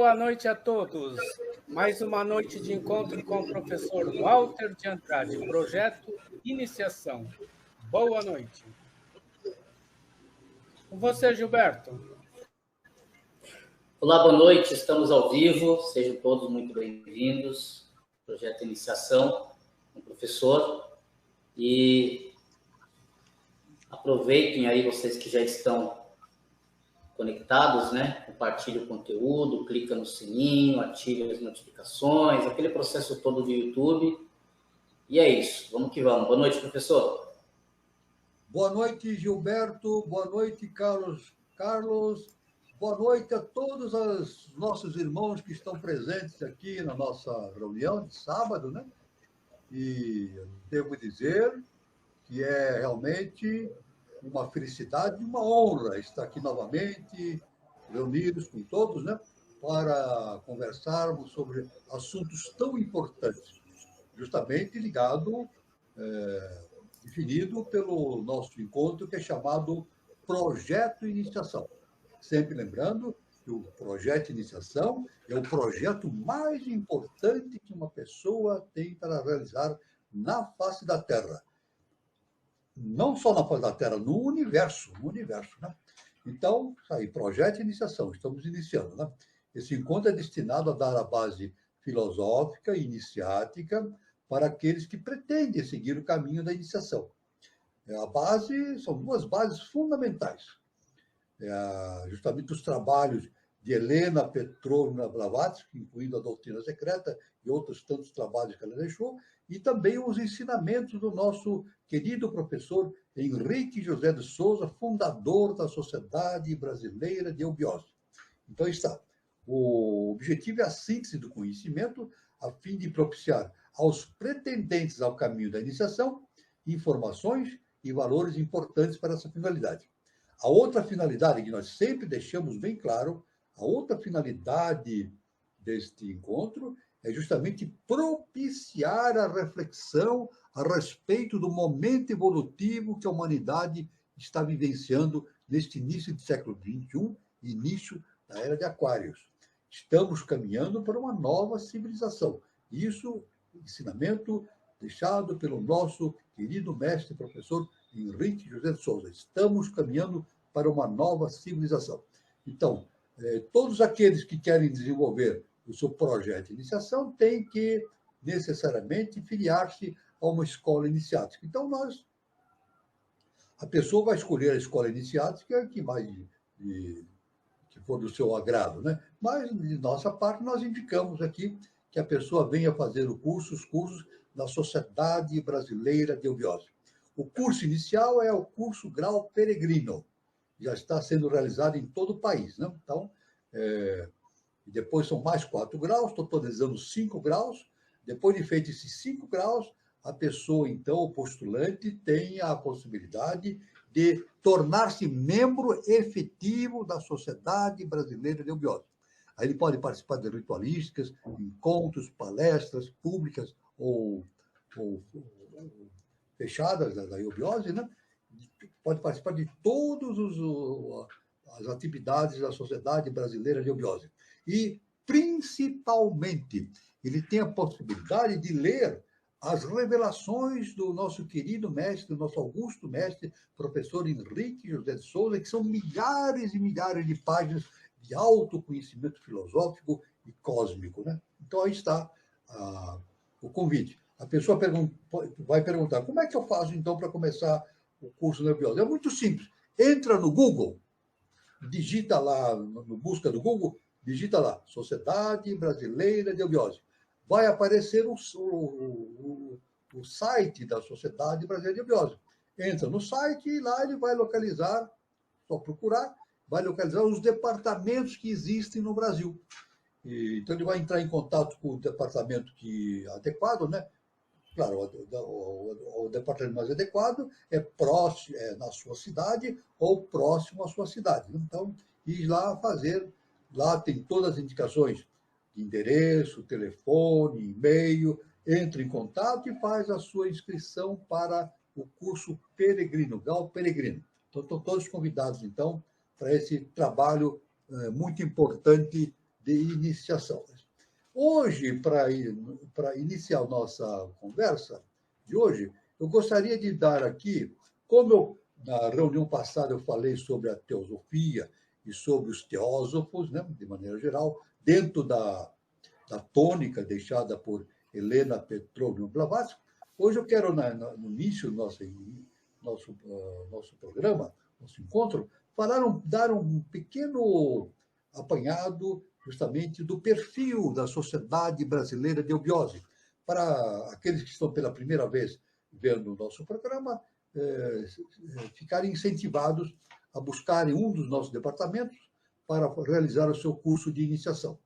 Boa noite a todos. Mais uma noite de encontro com o professor Walter de Andrade, projeto Iniciação. Boa noite. Com você, Gilberto. Olá, boa noite. Estamos ao vivo. Sejam todos muito bem-vindos. Projeto Iniciação, com o professor. E aproveitem aí vocês que já estão conectados, né? Compartilhe o conteúdo, clica no sininho, ative as notificações, aquele processo todo do YouTube. E é isso. Vamos que vamos. Boa noite, professor. Boa noite, Gilberto. Boa noite, Carlos. Boa noite a todos os nossos irmãos que estão presentes aqui na nossa reunião de sábado, né? E eu devo dizer que é realmente uma felicidade e uma honra estar aqui novamente, reunidos com todos, né? Para conversarmos sobre assuntos tão importantes, justamente ligado, definido pelo nosso encontro, que é chamado Projeto Iniciação. Sempre lembrando que o projeto de iniciação é o projeto mais importante que uma pessoa tem para realizar na face da Terra. Não só na face da Terra, no universo, né? Então, aí, projeto de iniciação, estamos iniciando, né? Esse encontro é destinado a dar a base filosófica e iniciática para aqueles que pretendem seguir o caminho da iniciação. A base, são duas bases fundamentais. Justamente os trabalhos de Helena Petrovna Blavatsky, incluindo a doutrina secreta e outros tantos trabalhos que ela deixou, e também os ensinamentos do nosso querido professor Henrique José de Souza, fundador da Sociedade Brasileira de Eubiose. Então está. O objetivo é a síntese do conhecimento, a fim de propiciar aos pretendentes ao caminho da iniciação informações e valores importantes para essa finalidade. A outra finalidade que nós sempre deixamos bem claro, a outra finalidade deste encontro é justamente propiciar a reflexão a respeito do momento evolutivo que a humanidade está vivenciando neste início do século XXI, início da Era de Aquários. Estamos caminhando para uma nova civilização. Isso, ensinamento deixado pelo nosso querido mestre professor Henrique José de Souza. Estamos caminhando para uma nova civilização. Então, todos aqueles que querem desenvolver o seu projeto de iniciação têm que, necessariamente, filiar-se a uma escola iniciática. Então, a pessoa vai escolher a escola iniciática que for do seu agrado, né? Mas, de nossa parte, nós indicamos aqui que a pessoa venha fazer os cursos da Sociedade Brasileira de Eubiose. O curso inicial é o curso Grau Peregrino. Já está sendo realizado em todo o país, né? Então, depois são mais 4 graus, totalizando 5 graus. Depois de feito esses 5 graus, a pessoa, então, o postulante, tem a possibilidade de tornar-se membro efetivo da Sociedade Brasileira de Eubiose. Aí ele pode participar de ritualísticas, encontros, palestras públicas ou fechadas da eubiose, né? Pode participar de todas as atividades da Sociedade Brasileira de Eubiose. E, principalmente, ele tem a possibilidade de ler as revelações do nosso querido mestre, do nosso augusto mestre, professor Henrique José de Souza, que são milhares e milhares de páginas de autoconhecimento filosófico e cósmico, né? Então, aí está o convite. A pessoa vai perguntar, como é que eu faço, então, para começar o curso de eubiose? É muito simples. Entra no Google, digita lá, no busca do Google, digita lá, Sociedade Brasileira de Eubiose. Vai aparecer o site da Sociedade Brasileira de Eubiose. Entra no site e lá ele vai localizar, só procurar, vai localizar os departamentos que existem no Brasil. Então, ele vai entrar em contato com o departamento adequado, né? Claro, o departamento mais adequado é próximo, na sua cidade ou próximo à sua cidade. Então, ir lá fazer, lá tem todas as indicações de endereço, telefone, e-mail, entra em contato e faz a sua inscrição para o curso Peregrino, Grau Peregrino. Então, estão todos convidados, então, para esse trabalho muito importante de iniciação. Hoje, para iniciar a nossa conversa de hoje, eu gostaria de dar aqui, como na reunião passada eu falei sobre a teosofia e sobre os teósofos, né, de maneira geral, dentro da tônica deixada por Helena Petrovna Blavatsky, hoje eu quero, no início do nosso programa, nosso encontro, dar um pequeno apanhado justamente do perfil da Sociedade Brasileira de Eubiose. Para aqueles que estão pela primeira vez vendo o nosso programa, ficarem incentivados a buscarem um dos nossos departamentos para realizar o seu curso de iniciação.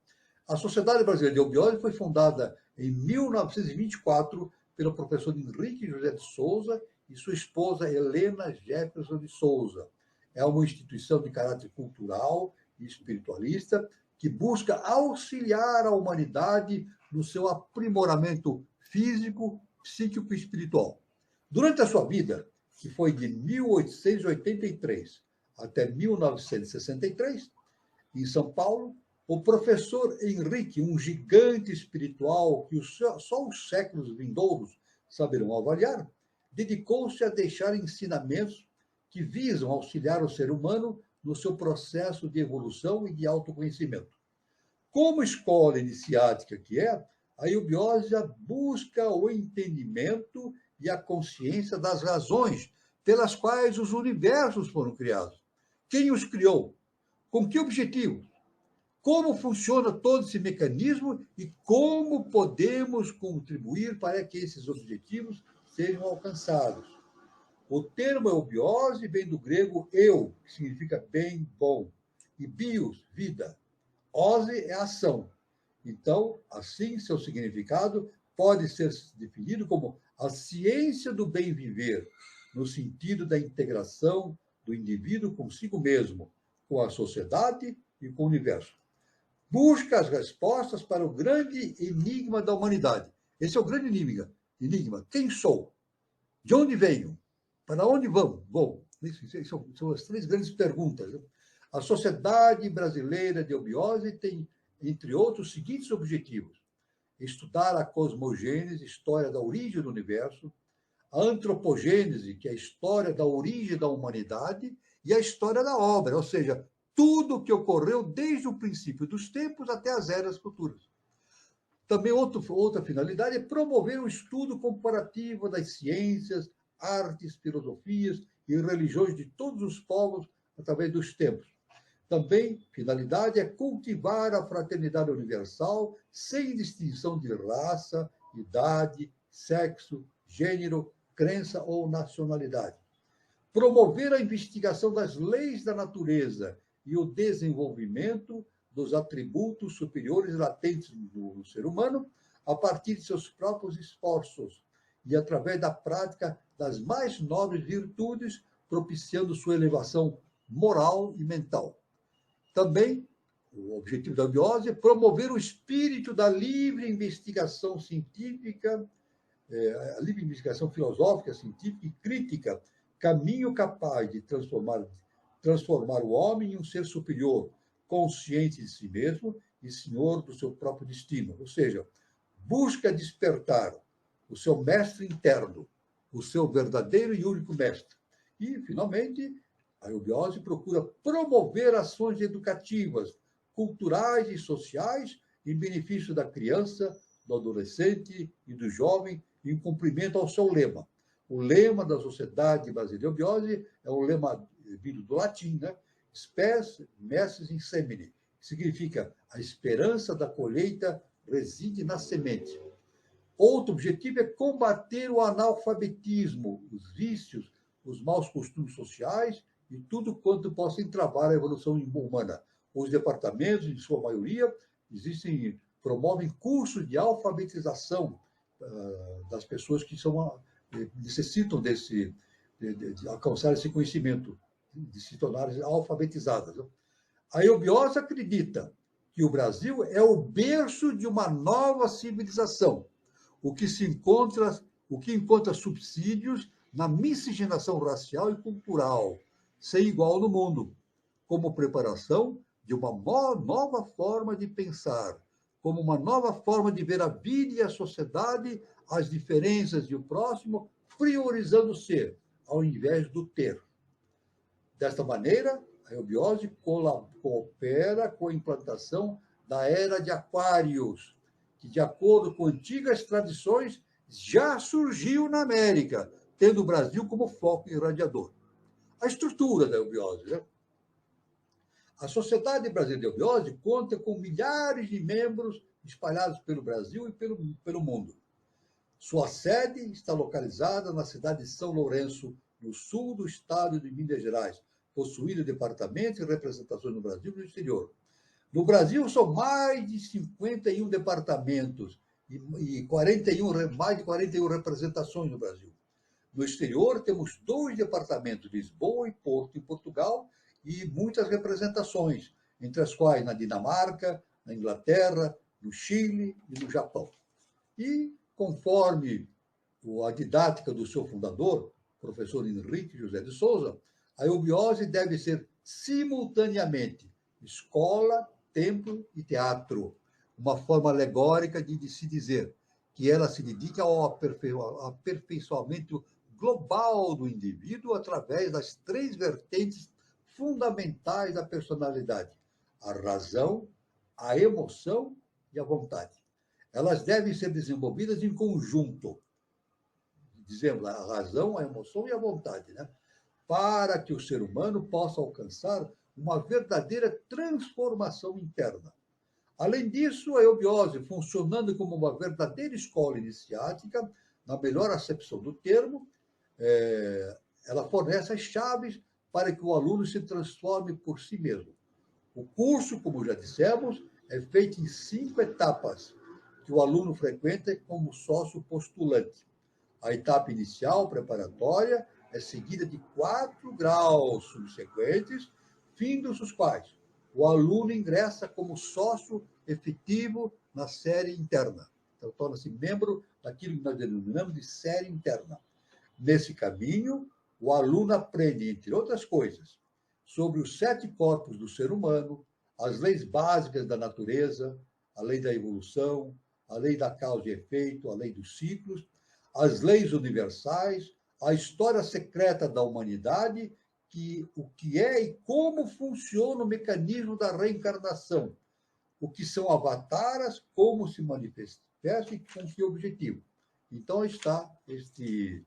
A Sociedade Brasileira de Eubiose foi fundada em 1924 pelo professor Henrique José de Souza e sua esposa Helena Jefferson de Souza. É uma instituição de caráter cultural e espiritualista que busca auxiliar a humanidade no seu aprimoramento físico, psíquico e espiritual. Durante a sua vida, que foi de 1883 até 1963, em São Paulo, o professor Henrique, um gigante espiritual que só os séculos vindouros saberão avaliar, dedicou-se a deixar ensinamentos que visam auxiliar o ser humano no seu processo de evolução e de autoconhecimento. Como escola iniciática que é, a eubiose busca o entendimento e a consciência das razões pelas quais os universos foram criados. Quem os criou? Com que objetivo? Como funciona todo esse mecanismo e como podemos contribuir para que esses objetivos sejam alcançados. O termo eubiose vem do grego eu, que significa bem, bom, e bios, vida. Ose é ação. Então, assim, seu significado pode ser definido como a ciência do bem viver, no sentido da integração do indivíduo consigo mesmo, com a sociedade e com o universo. Busca as respostas para o grande enigma da humanidade. Esse é o grande enigma. Quem sou? De onde venho? Para onde vamos? Bom, são as três grandes perguntas. A Sociedade Brasileira de Eubiose tem, entre outros, os seguintes objetivos: estudar a cosmogênese, história da origem do universo, a antropogênese, que é a história da origem da humanidade, e a história da obra, ou seja, tudo o que ocorreu desde o princípio dos tempos até as eras futuras. Também outra finalidade é promover o estudo comparativo das ciências, artes, filosofias e religiões de todos os povos através dos tempos. Também, finalidade é cultivar a fraternidade universal sem distinção de raça, idade, sexo, gênero, crença ou nacionalidade. Promover a investigação das leis da natureza e o desenvolvimento dos atributos superiores latentes do ser humano a partir de seus próprios esforços e através da prática das mais nobres virtudes, propiciando sua elevação moral e mental. Também, o objetivo da eubiose é promover o espírito da livre investigação científica, a livre investigação filosófica, científica e crítica, caminho capaz de transformar o homem em um ser superior, consciente de si mesmo e senhor do seu próprio destino. Ou seja, busca despertar o seu mestre interno, o seu verdadeiro e único mestre. E, finalmente, a eubiose procura promover ações educativas, culturais e sociais em benefício da criança, do adolescente e do jovem, em cumprimento ao seu lema. O lema da Sociedade Brasileira de Eubiose é um lema vindo do latim, né? Spes messis in semine, que significa a esperança da colheita reside na semente. Outro objetivo é combater o analfabetismo, os vícios, os maus costumes sociais e tudo quanto possa entravar a evolução humana. Os departamentos, em sua maioria, promovem cursos de alfabetização das pessoas que necessitam de alcançar esse conhecimento, de se tornarem alfabetizadas. A eubiose acredita que o Brasil é o berço de uma nova civilização, o que encontra subsídios na miscigenação racial e cultural, sem igual no mundo, como preparação de uma nova forma de pensar, como uma nova forma de ver a vida e a sociedade, as diferenças e o próximo, priorizando o ser, ao invés do ter. Desta maneira, a eubiose coopera com a implantação da era de Aquários, que, de acordo com antigas tradições, já surgiu na América, tendo o Brasil como foco irradiador. A estrutura da eubiose, né? A Sociedade Brasileira de Eubiose conta com milhares de membros espalhados pelo Brasil e pelo mundo. Sua sede está localizada na cidade de São Lourenço, no sul do estado de Minas Gerais, possuindo departamentos e representações no Brasil e no exterior. No Brasil, são mais de 51 departamentos e mais de 41 representações no Brasil. No exterior, temos 2 departamentos, Lisboa e Porto, em Portugal, e muitas representações, entre as quais na Dinamarca, na Inglaterra, no Chile e no Japão. E, conforme a didática do seu fundador, professor Henrique José de Souza, a eubiose deve ser simultaneamente escola, templo e teatro, uma forma alegórica de se dizer que ela se dedica ao aperfeiçoamento global do indivíduo através das 3 vertentes fundamentais da personalidade: a razão, a emoção e a vontade. Elas devem ser desenvolvidas em conjunto, dizemos, a razão, a emoção e a vontade, né? Para que o ser humano possa alcançar uma verdadeira transformação interna. Além disso, a eubiose, funcionando como uma verdadeira escola iniciática, na melhor acepção do termo, ela fornece as chaves para que o aluno se transforme por si mesmo. O curso, como já dissemos, é feito em 5 etapas, que o aluno frequenta como sócio postulante. A etapa inicial, preparatória, é seguida de 4 graus subsequentes, findos os quais o aluno ingressa como sócio efetivo na série interna. Então, torna-se membro daquilo que nós denominamos de série interna. Nesse caminho, o aluno aprende, entre outras coisas, sobre os 7 corpos do ser humano, as leis básicas da natureza, a lei da evolução, a lei da causa e efeito, a lei dos ciclos, as leis universais, a história secreta da humanidade, o que é e como funciona o mecanismo da reencarnação, o que são avataras, como se manifesta e com que objetivo. Então, está este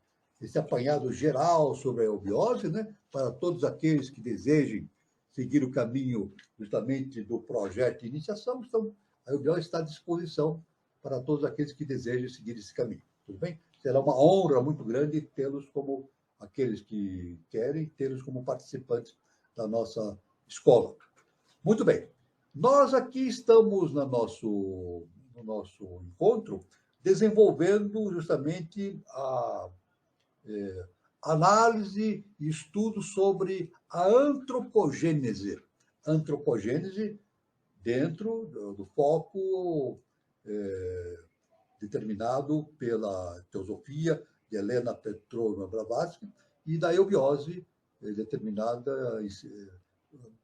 apanhado geral sobre a eubiose, né, para todos aqueles que desejem seguir o caminho justamente do projeto de iniciação. Então, a eubiose está à disposição para todos aqueles que desejam seguir esse caminho. Tudo bem? Será uma honra muito grande tê-los como aqueles que querem, tê-los como participantes da nossa escola. Muito bem. Nós aqui estamos no nosso encontro desenvolvendo justamente a análise e estudo sobre a antropogênese. Antropogênese dentro do foco determinado pela teosofia de Helena Petrovna Blavatsky e da eubiose determinada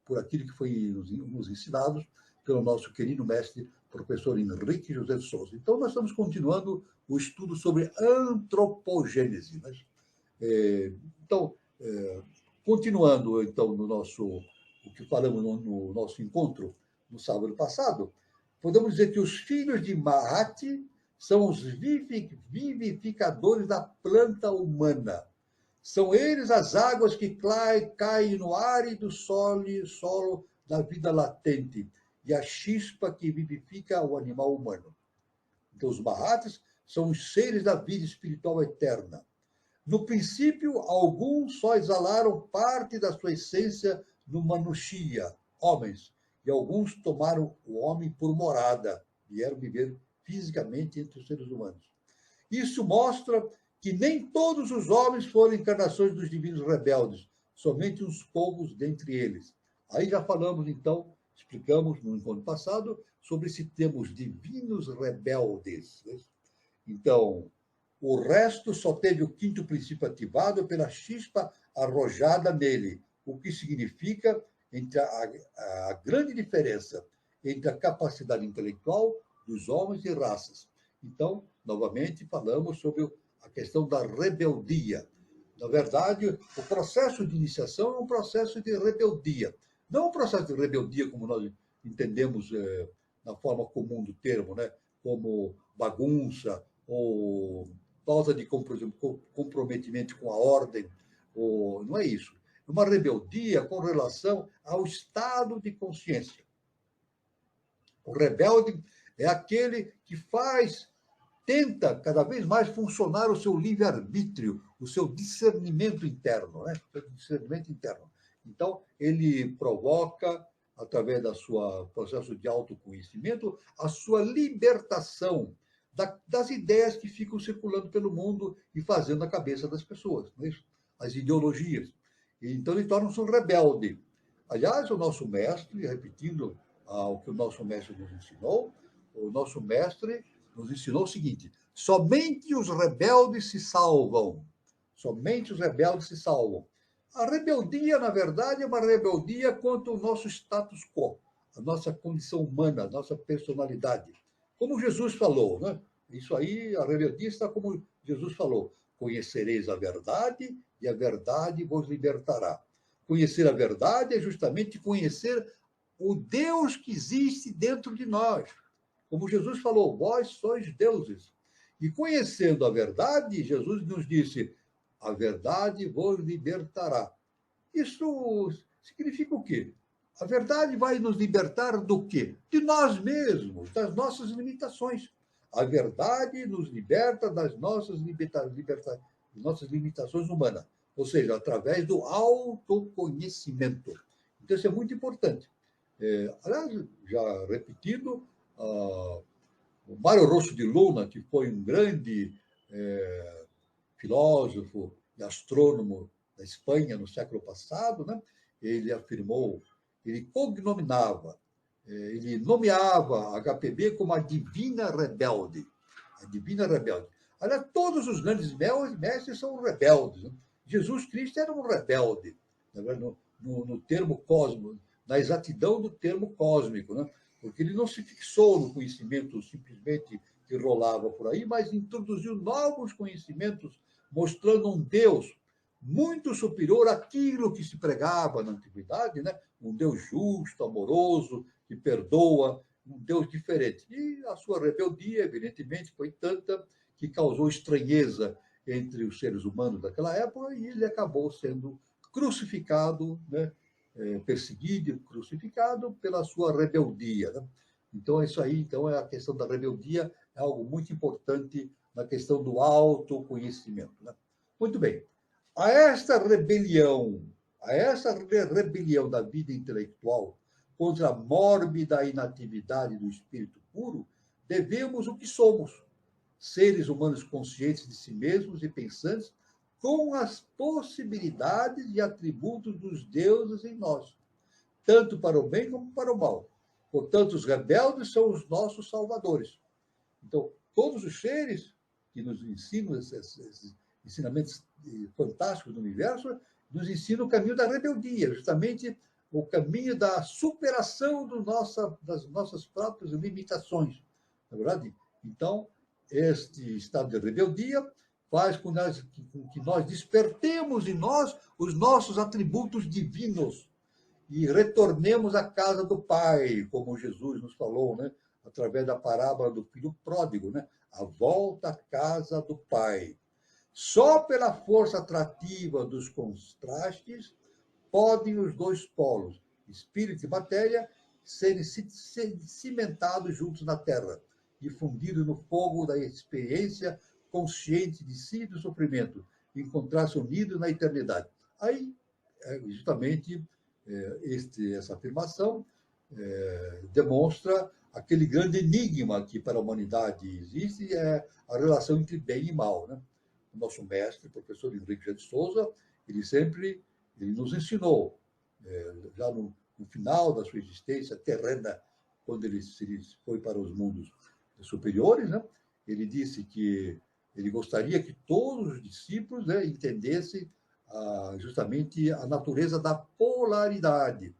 por aquilo que foi nos ensinados pelo nosso querido mestre, professor Henrique José de Souza. Então, nós estamos continuando o estudo sobre antropogênese. Né? Então, continuando então o que falamos no nosso encontro no sábado passado, podemos dizer que os filhos de Mahati são os vivificadores da planta humana. São eles as águas que caem no árido solo da vida latente e a chispa que vivifica o animal humano. Então, os Mahatis são os seres da vida espiritual eterna. No princípio, alguns só exalaram parte da sua essência no Manushya, homens, e alguns tomaram o homem por morada, vieram viver fisicamente entre os seres humanos. Isso mostra que nem todos os homens foram encarnações dos divinos rebeldes, somente uns poucos dentre eles. Aí já falamos, então, explicamos no encontro passado, sobre esse termo, os divinos rebeldes. Então, o resto só teve o 5º princípio ativado pela chispa arrojada nele, o que significa entre a grande diferença entre a capacidade intelectual dos homens e raças. Então, novamente, falamos sobre a questão da rebeldia. Na verdade, o processo de iniciação é um processo de rebeldia. Não um processo de rebeldia como nós entendemos na forma comum do termo, né? Como bagunça ou falta de comprometimento com a ordem. Não é isso. É uma rebeldia com relação ao estado de consciência. O rebelde é aquele que tenta cada vez mais funcionar o seu livre-arbítrio, o seu discernimento interno, né? O seu discernimento interno. Então, ele provoca, através do seu processo de autoconhecimento, a sua libertação das ideias que ficam circulando pelo mundo e fazendo a cabeça das pessoas, não é isso? As ideologias. Então, ele torna-se um rebelde. Aliás, o nosso mestre, repetindo o que o nosso mestre nos ensinou, o nosso mestre nos ensinou o seguinte: somente os rebeldes se salvam. Somente os rebeldes se salvam. A rebeldia, na verdade, é uma rebeldia contra o nosso status quo, a nossa condição humana, a nossa personalidade. Como Jesus falou, né? Isso aí, a rebeldia está como Jesus falou: conhecereis a verdade e a verdade vos libertará. Conhecer a verdade é justamente conhecer o Deus que existe dentro de nós. Como Jesus falou, vós sois deuses. E conhecendo a verdade, Jesus nos disse, a verdade vos libertará. Isso significa o quê? A verdade vai nos libertar do quê? De nós mesmos, das nossas limitações. A verdade nos liberta das nossas limitações humanas, ou seja, através do autoconhecimento. Então, isso é muito importante. Aliás, já repetindo, o Mário Rosso de Luna, que foi um grande filósofo e astrônomo da Espanha no século passado, né? Ele afirmou, ele cognominava, ele nomeava a HPB como a divina rebelde. A divina rebelde. Aliás, todos os grandes mestres são rebeldes. Né? Jesus Cristo era um rebelde, no termo cosmos, na exatidão do termo cósmico, né? Porque ele não se fixou no conhecimento simplesmente que rolava por aí, mas introduziu novos conhecimentos, mostrando um Deus muito superior àquilo que se pregava na antiguidade, né? Um Deus justo, amoroso, que perdoa, um Deus diferente. E a sua rebeldia, evidentemente, foi tanta que causou estranheza entre os seres humanos daquela época e ele acabou sendo crucificado, né? Perseguido, crucificado pela sua rebeldia. Né? Então, isso aí, então, é a questão da rebeldia, é algo muito importante na questão do autoconhecimento. Né? Muito bem. A esta rebelião da vida intelectual contra a mórbida inatividade do espírito puro, devemos o que somos, seres humanos conscientes de si mesmos e pensantes, com as possibilidades e atributos dos deuses em nós, tanto para o bem como para o mal. Portanto, os rebeldes são os nossos salvadores. Então, todos os seres que nos ensinam esses ensinamentos fantásticos do universo, nos ensinam o caminho da rebeldia, justamente o caminho da superação das nossas próprias limitações. Não é verdade? Então, este estado de rebeldia faz com que nós despertemos em nós os nossos atributos divinos e retornemos à casa do Pai, como Jesus nos falou, né? Através da parábola do filho pródigo, né? A volta à casa do Pai. Só pela força atrativa dos contrastes podem os dois polos, espírito e matéria, serem cimentados juntos na Terra, difundidos no fogo da experiência consciente de si e do sofrimento, encontrar-se unidos na eternidade. Aí, justamente, essa afirmação demonstra aquele grande enigma que para a humanidade existe, é a relação entre bem e mal. Né? O nosso mestre, o professor Henrique de Souza, ele nos ensinou, já no final da sua existência terrena, quando ele foi para os mundos superiores, né? Ele disse que ele gostaria que todos os discípulos, né, entendessem justamente a natureza da polaridade.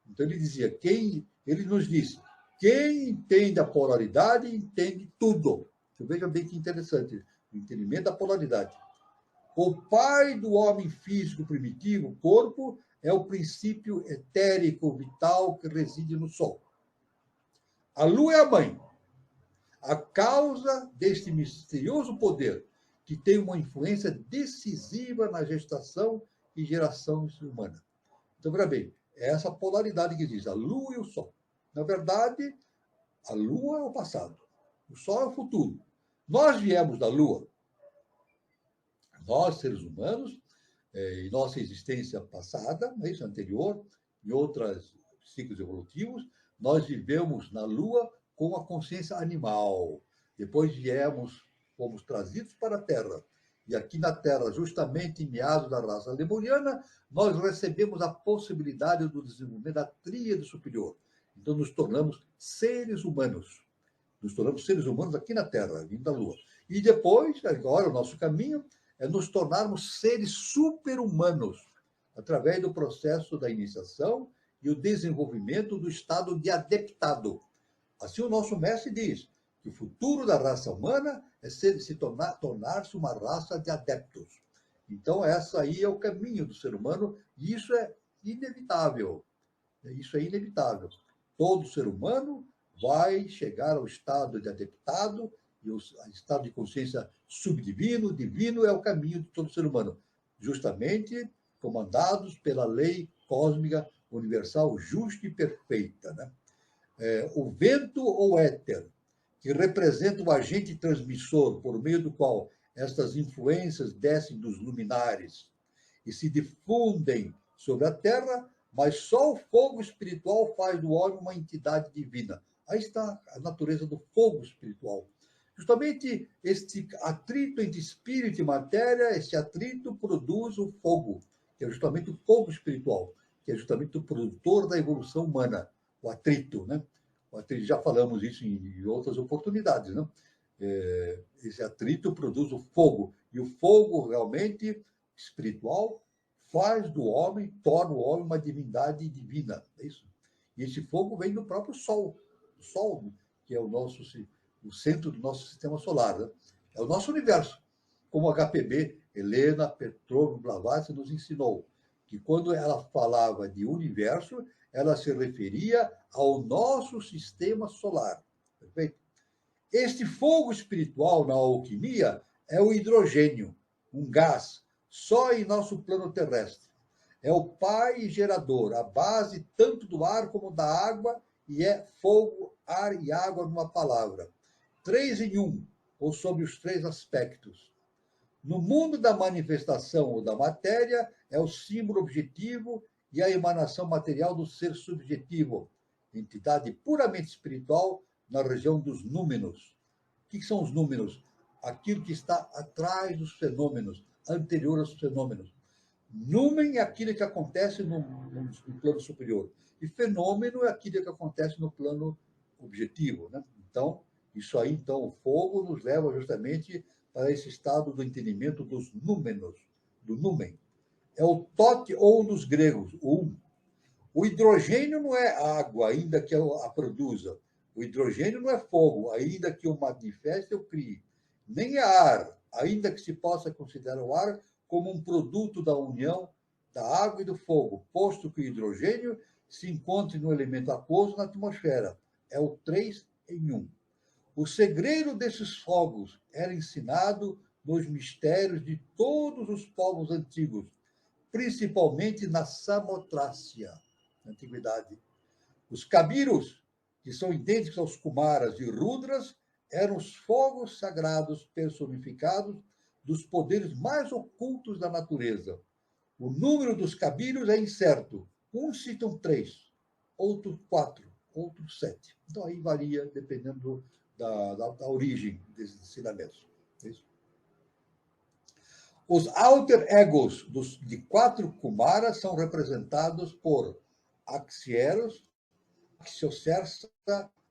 Então, ele nos disse, quem entende a polaridade, entende tudo. Então, veja bem que interessante, o entendimento da polaridade. O pai do homem físico primitivo, o corpo, é o princípio etérico, vital, que reside no Sol. A Lua é a mãe. A causa deste misterioso poder, que tem uma influência decisiva na gestação e geração humana. Então, veja bem, é essa polaridade que existe, a Lua e o Sol. Na verdade, a Lua é o passado, o Sol é o futuro. Nós viemos da Lua. Nós, seres humanos, em nossa existência passada, isso anterior, em outros ciclos evolutivos, nós vivemos na Lua com a consciência animal. Depois fomos trazidos para a Terra. E aqui na Terra, justamente em meados da raça lemuriana, nós recebemos a possibilidade do desenvolvimento da tríade superior. Então, nos tornamos seres humanos. Nos tornamos seres humanos aqui na Terra, vindo da Lua. E depois, agora, o nosso caminho é nos tornarmos seres super-humanos, através do processo da iniciação e o desenvolvimento do estado de adeptado. Assim, o nosso mestre diz que o futuro da raça humana é tornar-se uma raça de adeptos. Então, essa aí é o caminho do ser humano, e isso é inevitável. Isso é inevitável. Todo ser humano vai chegar ao estado de adeptado, e o estado de consciência subdivino, divino, é o caminho de todo ser humano, justamente comandados pela lei cósmica universal, justa e perfeita, né? O vento ou éter, que representa o agente transmissor por meio do qual estas influências descem dos luminares e se difundem sobre a Terra, mas só o fogo espiritual faz do homem uma entidade divina. Aí está a natureza do fogo espiritual. Justamente este atrito entre espírito e matéria, esse atrito produz o fogo, que é justamente o fogo espiritual, que é justamente o produtor da evolução humana, o atrito, né? O atrito, já falamos isso em outras oportunidades, né? Esse atrito produz o fogo, e o fogo realmente espiritual faz do homem, torna o homem uma divindade divina, é isso. E esse fogo vem do próprio Sol, o Sol, que é o centro do nosso sistema solar, né? É o nosso universo. Como a HPB, Helena Petrovna Blavatsky, nos ensinou, que quando ela falava de universo, ela se referia ao nosso sistema solar. Perfeito? Este fogo espiritual na alquimia é o hidrogênio, um gás, só em nosso plano terrestre. É o pai gerador, a base tanto do ar como da água, e é fogo, ar e água numa palavra. 3 em 1, ou sobre os 3 aspectos. No mundo da manifestação ou da matéria, é o símbolo objetivo e a emanação material do ser subjetivo, entidade puramente espiritual na região dos númenos. O que são os númenos? Aquilo que está atrás dos fenômenos, anterior aos fenômenos. Númen é aquilo que acontece no plano superior, e fenômeno é aquilo que acontece no plano objetivo, né? Então, isso aí, então, o fogo nos leva justamente para esse estado do entendimento dos númenos, do númen. É o tote, ou nos gregos, o O hidrogênio não é água, ainda que eu a produza. O hidrogênio não é fogo, ainda que o manifeste eu crie. Nem é ar, ainda que se possa considerar o ar como um produto da união da água e do fogo, posto que o hidrogênio se encontre no elemento aquoso na atmosfera. É o 3 em 1. O segredo desses fogos era ensinado nos mistérios de todos os povos antigos, principalmente na Samotrácia, na antiguidade. Os cabiros, que são idênticos aos kumaras e rudras, eram os fogos sagrados personificados dos poderes mais ocultos da natureza. O número dos cabiros é incerto. Uns citam 3, outros 4, outros 7. Então, aí varia, dependendo da origem desses ensinamentos. É isso? Os alter egos de 4 kumaras são representados por Axieros,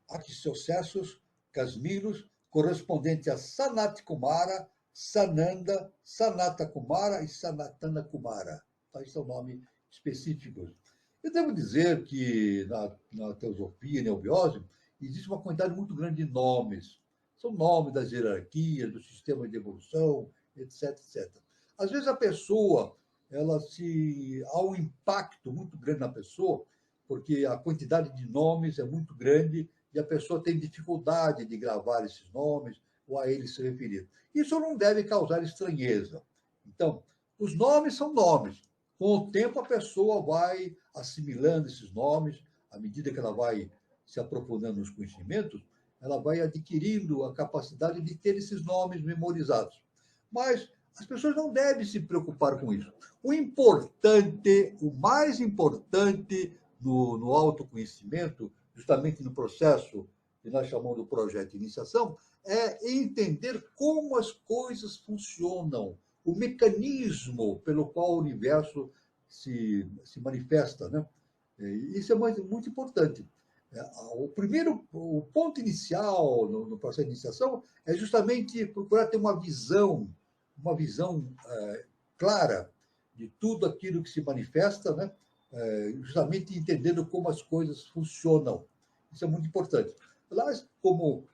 Axiocersos, Casmiros, correspondente a Sanat Kumara, Sananda, Sanata Kumara e Sanatana Kumara. Então, esses são nomes específicos. Eu devo dizer que na teosofia, neobiose, existe uma quantidade muito grande de nomes. São nomes das hierarquias, do sistema de evolução, etc, etc. Às vezes a pessoa, há um impacto muito grande na pessoa, porque a quantidade de nomes é muito grande e a pessoa tem dificuldade de gravar esses nomes ou a eles se referir. Isso não deve causar estranheza. Então, os nomes são nomes. Com o tempo, a pessoa vai assimilando esses nomes, à medida que ela vai se aprofundando nos conhecimentos, ela vai adquirindo a capacidade de ter esses nomes memorizados. Mas as pessoas não devem se preocupar com isso. O importante, o mais importante no autoconhecimento, justamente no processo que nós chamamos do projeto de iniciação, é entender como as coisas funcionam, o mecanismo pelo qual o universo se manifesta, né? Isso é muito importante. O ponto inicial no processo de iniciação é justamente procurar ter uma visão clara de tudo aquilo que se manifesta, né? Justamente entendendo como as coisas funcionam. Isso é muito importante. Aliás, como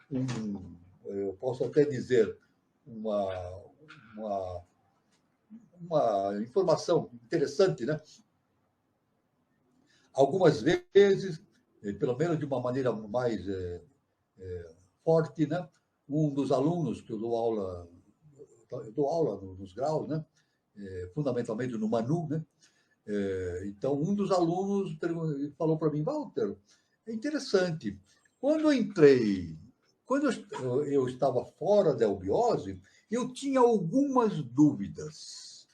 eu posso até dizer uma informação interessante, né? Algumas vezes, pelo menos de uma maneira mais forte, né? Um dos alunos que eu dou aula nos graus, né? Fundamentalmente no Manu, né? Então, um dos alunos falou para mim, Walter, é interessante, quando eu estava fora da eubiose, eu tinha algumas dúvidas.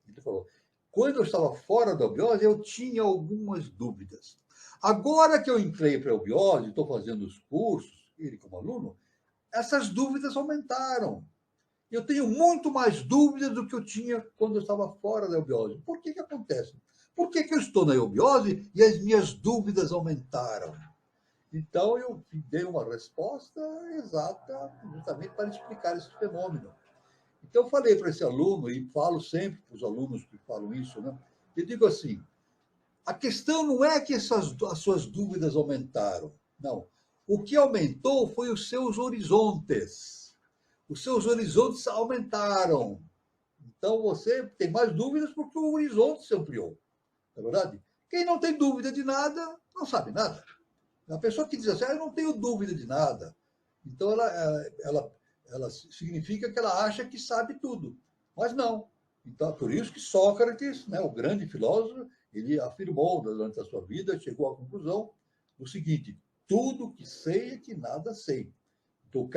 Ele falou, quando eu estava fora da eubiose, eu tinha algumas dúvidas. Agora que eu entrei para a eubiose, estou fazendo os cursos, ele como aluno, essas dúvidas aumentaram. Eu tenho muito mais dúvidas do que eu tinha quando eu estava fora da eubiose. Por que acontece? Por que eu estou na eubiose e as minhas dúvidas aumentaram? Então, eu dei uma resposta exata justamente para explicar esse fenômeno. Então, eu falei para esse aluno, e falo sempre para os alunos que falam isso, né? Eu digo assim, a questão não é que as suas dúvidas aumentaram. Não. O que aumentou foi os seus horizontes. Os seus horizontes aumentaram. Então, você tem mais dúvidas porque o horizonte se ampliou. Não é verdade? Quem não tem dúvida de nada, não sabe nada. A pessoa que diz assim, eu não tenho dúvida de nada. Então, ela significa que ela acha que sabe tudo. Mas não. Então, por isso que Sócrates, né, o grande filósofo, ele afirmou durante a sua vida, chegou à conclusão do seguinte, tudo que sei é que nada sei. Então, o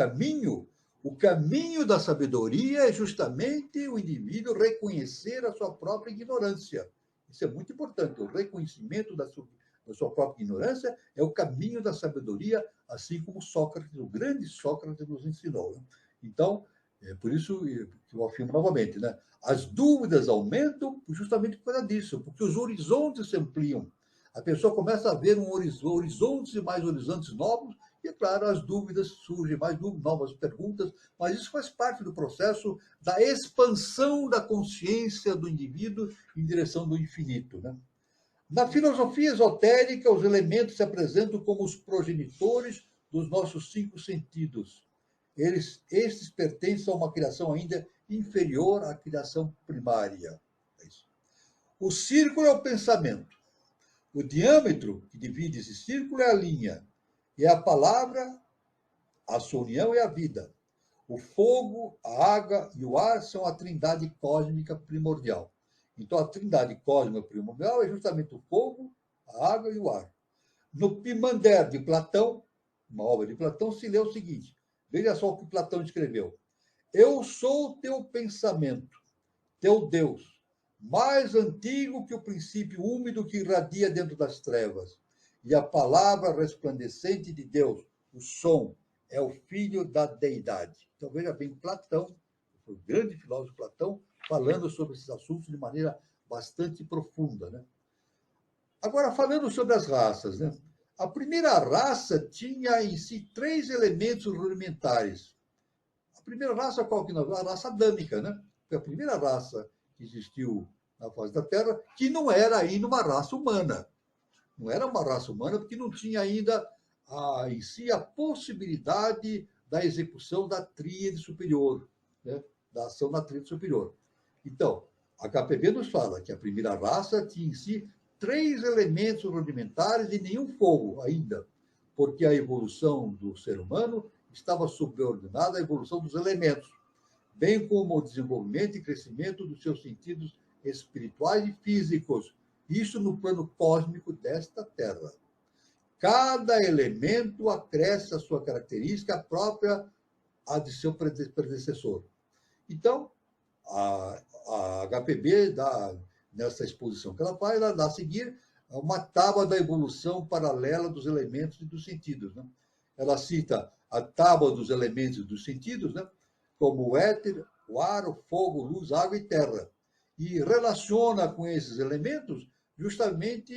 caminho da sabedoria é justamente o indivíduo reconhecer a sua própria ignorância. Isso é muito importante. O reconhecimento da sua própria ignorância é o caminho da sabedoria, assim como Sócrates, o grande Sócrates, nos ensinou. Né? Então, é por isso que eu afirmo novamente, né? As dúvidas aumentam justamente por causa disso, porque os horizontes se ampliam. A pessoa começa a ver horizontes e mais horizontes novos, e, é claro, as dúvidas surgem, mais dúvidas, novas perguntas, mas isso faz parte do processo da expansão da consciência do indivíduo em direção do infinito. Né? Na filosofia esotérica, os elementos se apresentam como os progenitores dos nossos 5 sentidos. Estes pertencem a uma criação ainda inferior à criação primária. É isso. O círculo é o pensamento. O diâmetro que divide esse círculo é a linha. E a palavra, a sua união é a vida. O fogo, a água e o ar são a trindade cósmica primordial. Então, a trindade cósmica primordial é justamente o fogo, a água e o ar. No Pimander de Platão, uma obra de Platão, se lê o seguinte, veja só o que Platão escreveu. Eu sou teu pensamento, teu Deus, mais antigo que o princípio úmido que irradia dentro das trevas. E a palavra resplandecente de Deus, o som, é o filho da deidade. Então, veja bem, Platão, o grande filósofo Platão, falando sobre esses assuntos de maneira bastante profunda. Né? Agora, falando sobre as raças, né? A primeira raça tinha em si 3 elementos rudimentares. A primeira raça, qual que nós? A raça adâmica, né? Foi a primeira raça que existiu na face da Terra, que não era ainda uma raça humana. Não era uma raça humana, porque não tinha ainda em si a possibilidade da execução da tríade superior, né? Da ação na tríade superior. Então, a HPB nos fala que a primeira raça tinha em si 3 elementos rudimentares e nenhum fogo ainda, porque a evolução do ser humano estava subordinada à evolução dos elementos, bem como o desenvolvimento e crescimento dos seus sentidos espirituais e físicos, isso no plano cósmico desta Terra. Cada elemento acresce a sua característica própria à de seu predecessor. Então, a HPB, nessa exposição que ela faz, ela dá a seguir uma tábua da evolução paralela dos elementos e dos sentidos. Né? Ela cita a tábua dos elementos e dos sentidos, né? Como o éter, o ar, o fogo, luz, água e terra. E relaciona com esses elementos justamente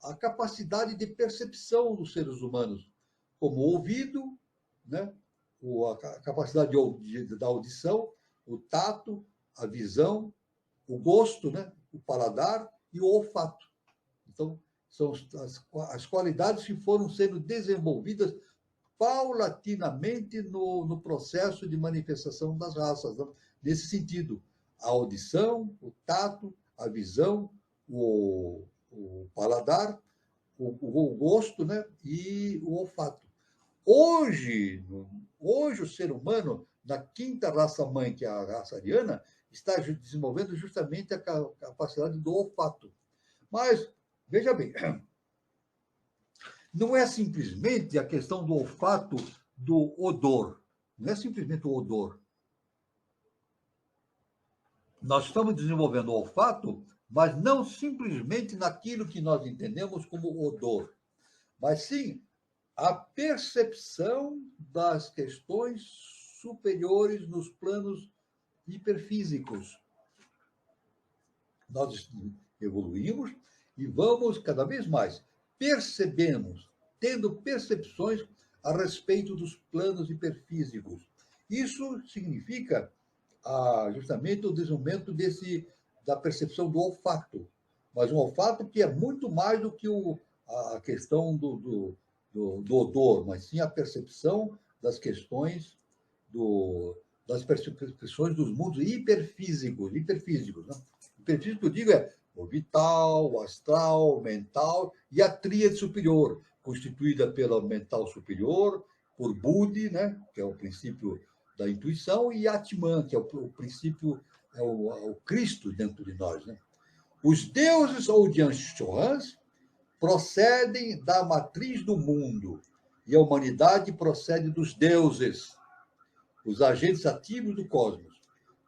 a capacidade de percepção dos seres humanos, como o ouvido, né? A capacidade da audição, o tato, a visão, o gosto, né? O paladar e o olfato. Então, são as qualidades que foram sendo desenvolvidas paulatinamente no processo de manifestação das raças. Né? Nesse sentido, a audição, o tato, a visão, o paladar, o gosto, né? E o olfato. Hoje, o ser humano, na quinta raça-mãe, que é a raça ariana, está desenvolvendo justamente a capacidade do olfato. Mas, veja bem, não é simplesmente a questão do olfato do odor. Não é simplesmente o odor. Nós estamos desenvolvendo o olfato, mas não simplesmente naquilo que nós entendemos como odor, mas sim a percepção das questões superiores nos planos hiperfísicos. Nós evoluímos e vamos cada vez mais percebemos, tendo percepções a respeito dos planos hiperfísicos. Isso significa justamente o desenvolvimento da percepção do olfato, mas um olfato que é muito mais do que a questão do odor, mas sim a percepção das questões das percepções dos mundos hiperfísicos. Né? Hiperfísico que eu digo é o vital, o astral, o mental e a tríade superior, constituída pelo mental superior, por Budi, né, que é o princípio da intuição, e Atman, que é o princípio, o Cristo dentro de nós. Né? Os deuses ou Chohans procedem da matriz do mundo, e a humanidade procede dos deuses, os agentes ativos do cosmos.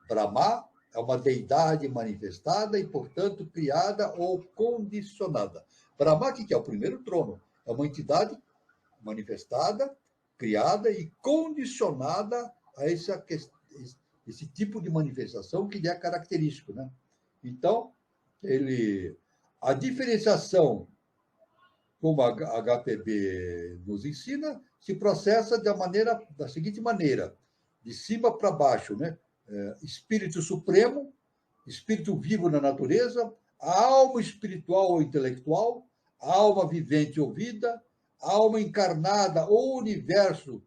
Brahma é uma deidade manifestada e, portanto, criada ou condicionada. Brahma, que é o primeiro trono, é uma entidade manifestada, criada e condicionada a esse tipo de manifestação que lhe é característico. Né? Então, a diferenciação, como a HPB nos ensina, se processa da seguinte maneira, de cima para baixo, né? Espírito supremo, espírito vivo na natureza, a alma espiritual ou intelectual, a alma vivente ou vida, a alma encarnada ou universo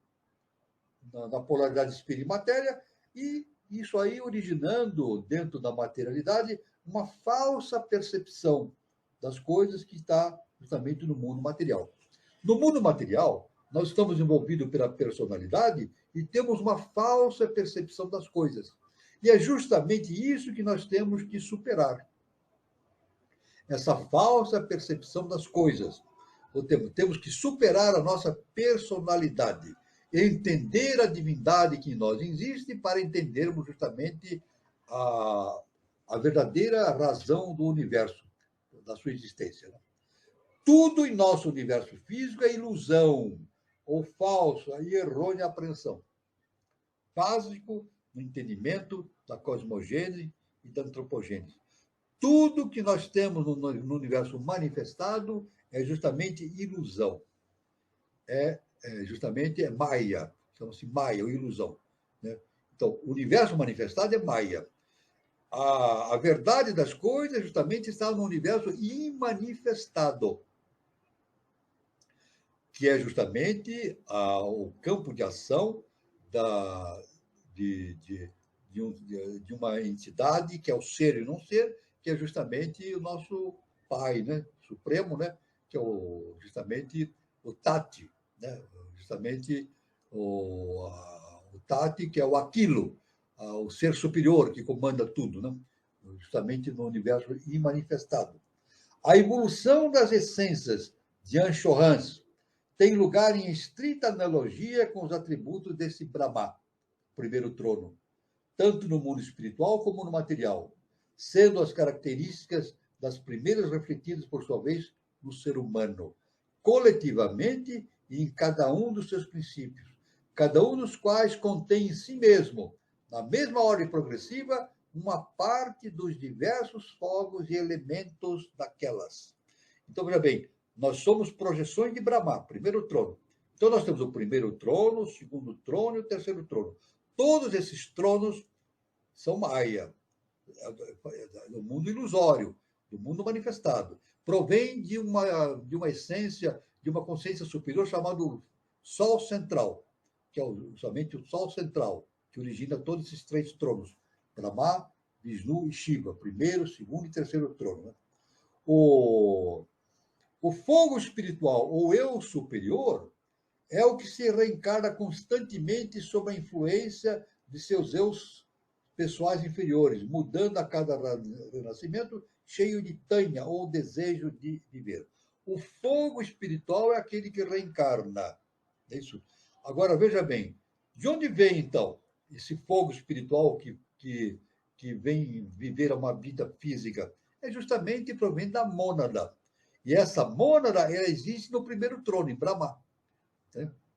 na polaridade espírito e matéria, e isso aí originando, dentro da materialidade, uma falsa percepção das coisas que está justamente no mundo material. No mundo material, nós estamos envolvidos pela personalidade e temos uma falsa percepção das coisas. E é justamente isso que nós temos que superar. Essa falsa percepção das coisas. Temos que superar a nossa personalidade, entender a divindade que em nós existe para entendermos justamente a verdadeira razão do universo, da sua existência. Né? Tudo em nosso universo físico é ilusão, ou falsa e errônea apreensão. Básico no entendimento da cosmogênese e da antropogênese. Tudo que nós temos no universo manifestado é justamente ilusão. Justamente Maya, chama-se Maya, ou ilusão. Né? Então, o universo manifestado é Maya. a verdade das coisas justamente está no universo imanifestado, que é justamente o campo de ação de, de, de uma entidade que é o ser e não ser, que é justamente o nosso Pai, né? Supremo, né? Que é justamente o Tati, né? Justamente o Tati, que é o aquilo, o ser superior que comanda tudo, né? Justamente no universo imanifestado. A evolução das essências de Ancho Hans tem lugar em estrita analogia com os atributos desse Brahma, primeiro trono, tanto no mundo espiritual como no material, sendo as características das primeiras refletidas, por sua vez, no ser humano, coletivamente e em cada um dos seus princípios, cada um dos quais contém em si mesmo, na mesma ordem progressiva, uma parte dos diversos fogos e elementos daquelas. Então, veja bem, nós somos projeções de Brahma, primeiro trono. Então, nós temos o primeiro trono, o segundo trono e o terceiro trono. Todos esses tronos são Maya, do mundo ilusório, do mundo manifestado. Provém de uma essência, de uma consciência superior chamado Sol Central, que é somente o Sol Central, que origina todos esses três tronos: Brahma, Vishnu e Shiva, primeiro, segundo e terceiro trono. Né? O fogo espiritual, ou eu superior, é o que se reencarna constantemente sob a influência de seus eus pessoais inferiores, mudando a cada renascimento, cheio de tanha ou desejo de viver. O fogo espiritual é aquele que reencarna. É isso. Agora, veja bem, de onde vem, então, esse fogo espiritual que vem viver uma vida física? É justamente provém da mônada. E essa mônada, ela existe no primeiro trono, em Brahma.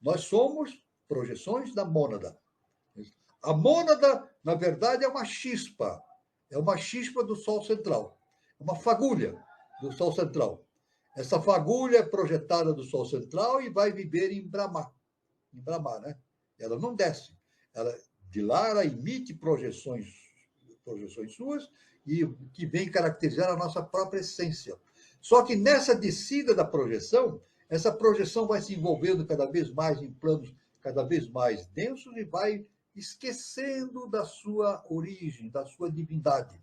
Nós somos projeções da mônada. A mônada, na verdade, é uma chispa do Sol central, é uma fagulha do Sol central. Essa fagulha é projetada do Sol central e vai viver em Brahma, né? Ela não desce. De lá ela emite projeções suas e que vem caracterizar a nossa própria essência. Só que nessa descida da projeção, essa projeção vai se envolvendo cada vez mais em planos cada vez mais densos e vai esquecendo da sua origem, da sua divindade.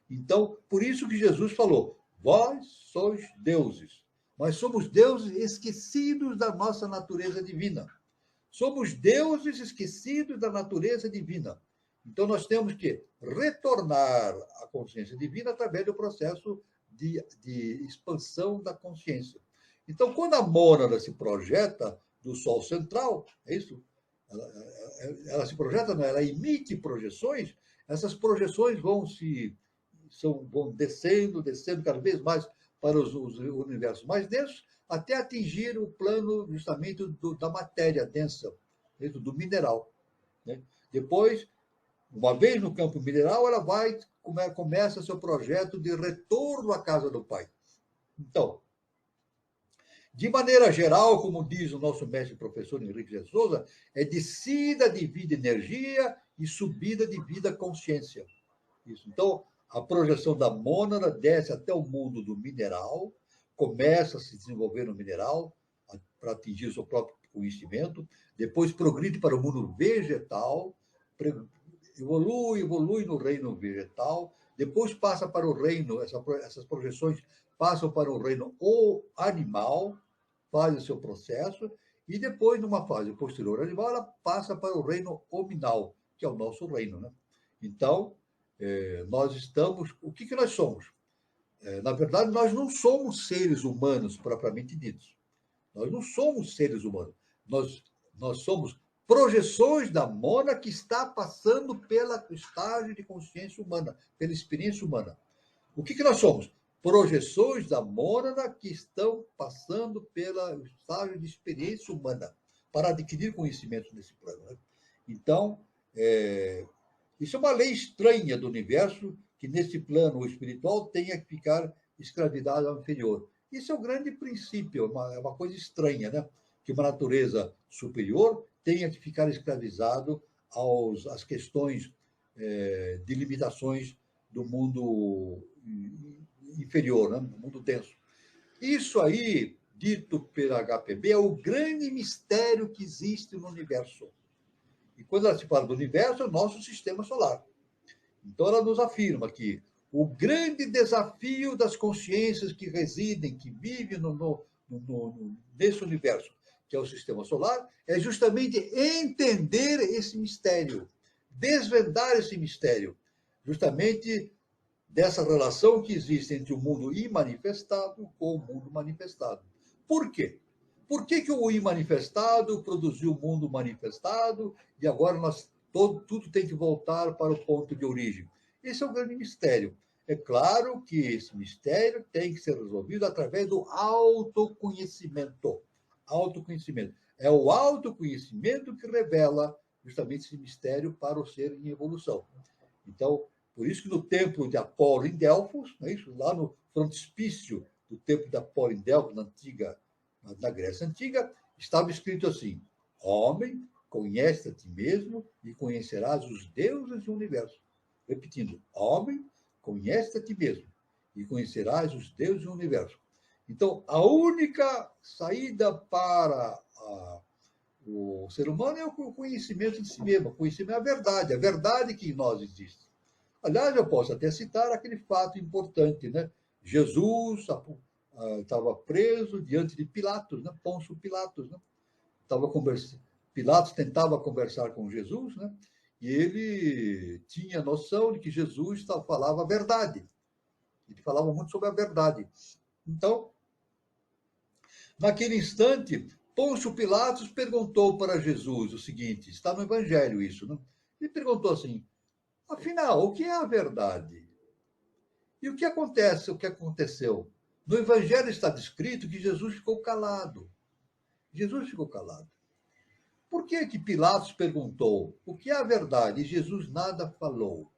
Então, por isso que Jesus falou: vós sois deuses, mas somos deuses esquecidos da nossa natureza divina. Somos deuses esquecidos da natureza divina. Então, nós temos que retornar à consciência divina através do processo de expansão da consciência. Então, quando a mônada se projeta do Sol central, é isso? Ela se projeta, não, ela emite projeções, essas projeções vão descendo cada vez mais para os universos mais densos, até atingir o plano justamente da matéria densa, do mineral. Né? Depois, uma vez no campo mineral, ela começa seu projeto de retorno à casa do Pai. Então, de maneira geral, como diz o nosso mestre professor Henrique de Souza, é descida de vida e energia e subida de vida consciência. Isso. Então, a projeção da mônada desce até o mundo do mineral, começa a se desenvolver no mineral para atingir o seu próprio conhecimento, depois progride para o mundo vegetal, evolui no reino vegetal, depois passa para o reino, essas projeções passam para o reino animal, faz o seu processo, e depois, numa fase posterior ao animal, ela passa para o reino hominal, que é o nosso reino. Né? Então, nós estamos... O que nós somos? Na verdade, nós não somos seres humanos propriamente ditos. Nós não somos seres humanos. Nós somos projeções da mônada que está passando pelo estágio de consciência humana, pela experiência humana. O que nós somos? Projeções da mônada que estão passando pelo estágio de experiência humana para adquirir conhecimento nesse plano. Né? Então, isso é uma lei estranha do universo, que nesse plano espiritual tenha que ficar escravidado ao inferior. Isso é o grande princípio, é uma coisa estranha, né? Que uma natureza superior tenha que ficar escravizado às questões de limitações do mundo inferior, né? Do mundo denso. Isso aí, dito pela HPB, é o grande mistério que existe no universo. E quando ela se fala do universo, é o nosso sistema solar. Então, ela nos afirma que o grande desafio das consciências que residem, que vivem nesse universo, que é o sistema solar, é justamente entender esse mistério, desvendar esse mistério, justamente dessa relação que existe entre o mundo imanifestado com o mundo manifestado. Por quê? Por que o imanifestado produziu o mundo manifestado e agora tudo tem que voltar para o ponto de origem? Esse é um grande mistério. É claro que esse mistério tem que ser resolvido através do autoconhecimento. Autoconhecimento. É o autoconhecimento que revela justamente esse mistério para o ser em evolução. Então, por isso que no templo de Apolo em Delfos, não é isso? Lá no frontispício do templo de Apolo em Delfos, na Grécia Antiga, estava escrito assim: homem, conhece a ti mesmo e conhecerás os deuses do universo. Repetindo, homem, conhece a ti mesmo e conhecerás os deuses do universo. Então, a única saída para o ser humano é o conhecimento de si mesmo, o conhecimento da verdade, a verdade que em nós existe. Aliás, eu posso até citar aquele fato importante, né? Jesus estava preso diante de Pilatos, né? Pôncio Pilatos, né? Pilatos tentava conversar com Jesus, né? E ele tinha noção de que Jesus falava a verdade. Ele falava muito sobre a verdade. Então, naquele instante, Pôncio Pilatos perguntou para Jesus o seguinte, está no Evangelho isso, né? Ele perguntou assim: afinal, o que é a verdade? E o que aconteceu? No Evangelho está descrito que Jesus ficou calado. Jesus ficou calado. Por que Pilatos perguntou o que é a verdade e Jesus nada falou?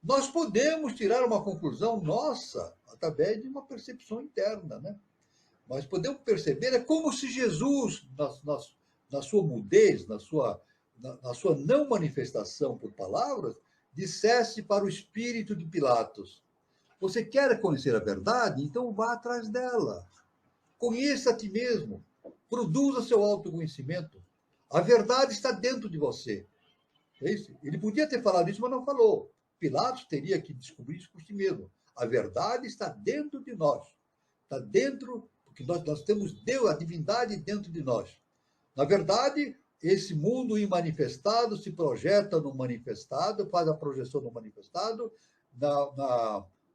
Nós podemos tirar uma conclusão nossa através de uma percepção interna, né? Mas podemos perceber, é como se Jesus, na sua mudez, na sua não manifestação por palavras, dissesse para o espírito de Pilatos: você quer conhecer a verdade? Então vá atrás dela. Conheça a ti mesmo. Produza seu autoconhecimento. A verdade está dentro de você. É isso? Ele podia ter falado isso, mas não falou. Pilatos teria que descobrir isso por si mesmo. A verdade está dentro de nós. Está dentro, porque nós temos Deus, a divindade dentro de nós. Na verdade, esse mundo imanifestado se projeta no manifestado, faz a projeção no manifestado,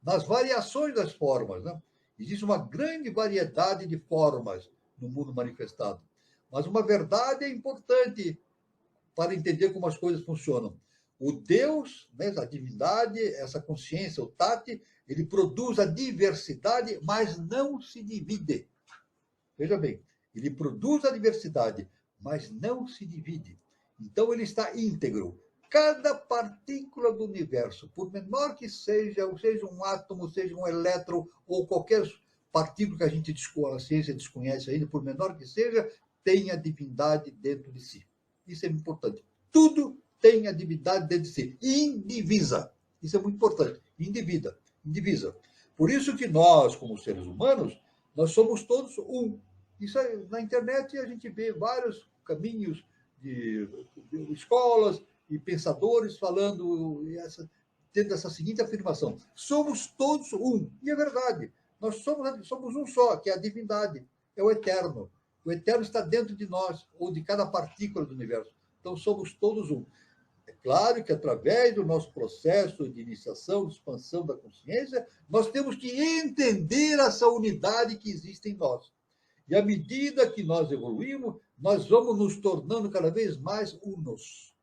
nas variações das formas, né? Existe uma grande variedade de formas no mundo manifestado. Mas uma verdade é importante para entender como as coisas funcionam. O Deus, né, a divindade, essa consciência, o Tati, ele produz a diversidade, mas não se divide. Veja bem, ele produz a diversidade, mas não se divide. Então, ele está íntegro. Cada partícula do universo, por menor que seja um átomo, seja um elétron, ou qualquer partícula que a ciência desconhece ainda, por menor que seja, tem a divindade dentro de si. Isso é importante. Tudo tem a divindade dentro de si. Indivisa. Isso é muito importante. Indivisa. Por isso que nós, como seres humanos, nós somos todos um. Isso na internet a gente vê vários caminhos de escolas e pensadores falando, tendo essa seguinte afirmação: somos todos um. E é verdade. Nós somos um só, que é a divindade, é o eterno. O eterno está dentro de nós, ou de cada partícula do universo. Então, somos todos um. É claro que, através do nosso processo de iniciação, de expansão da consciência, nós temos que entender essa unidade que existe em nós. E à medida que nós evoluímos, nós vamos nos tornando cada vez mais unos.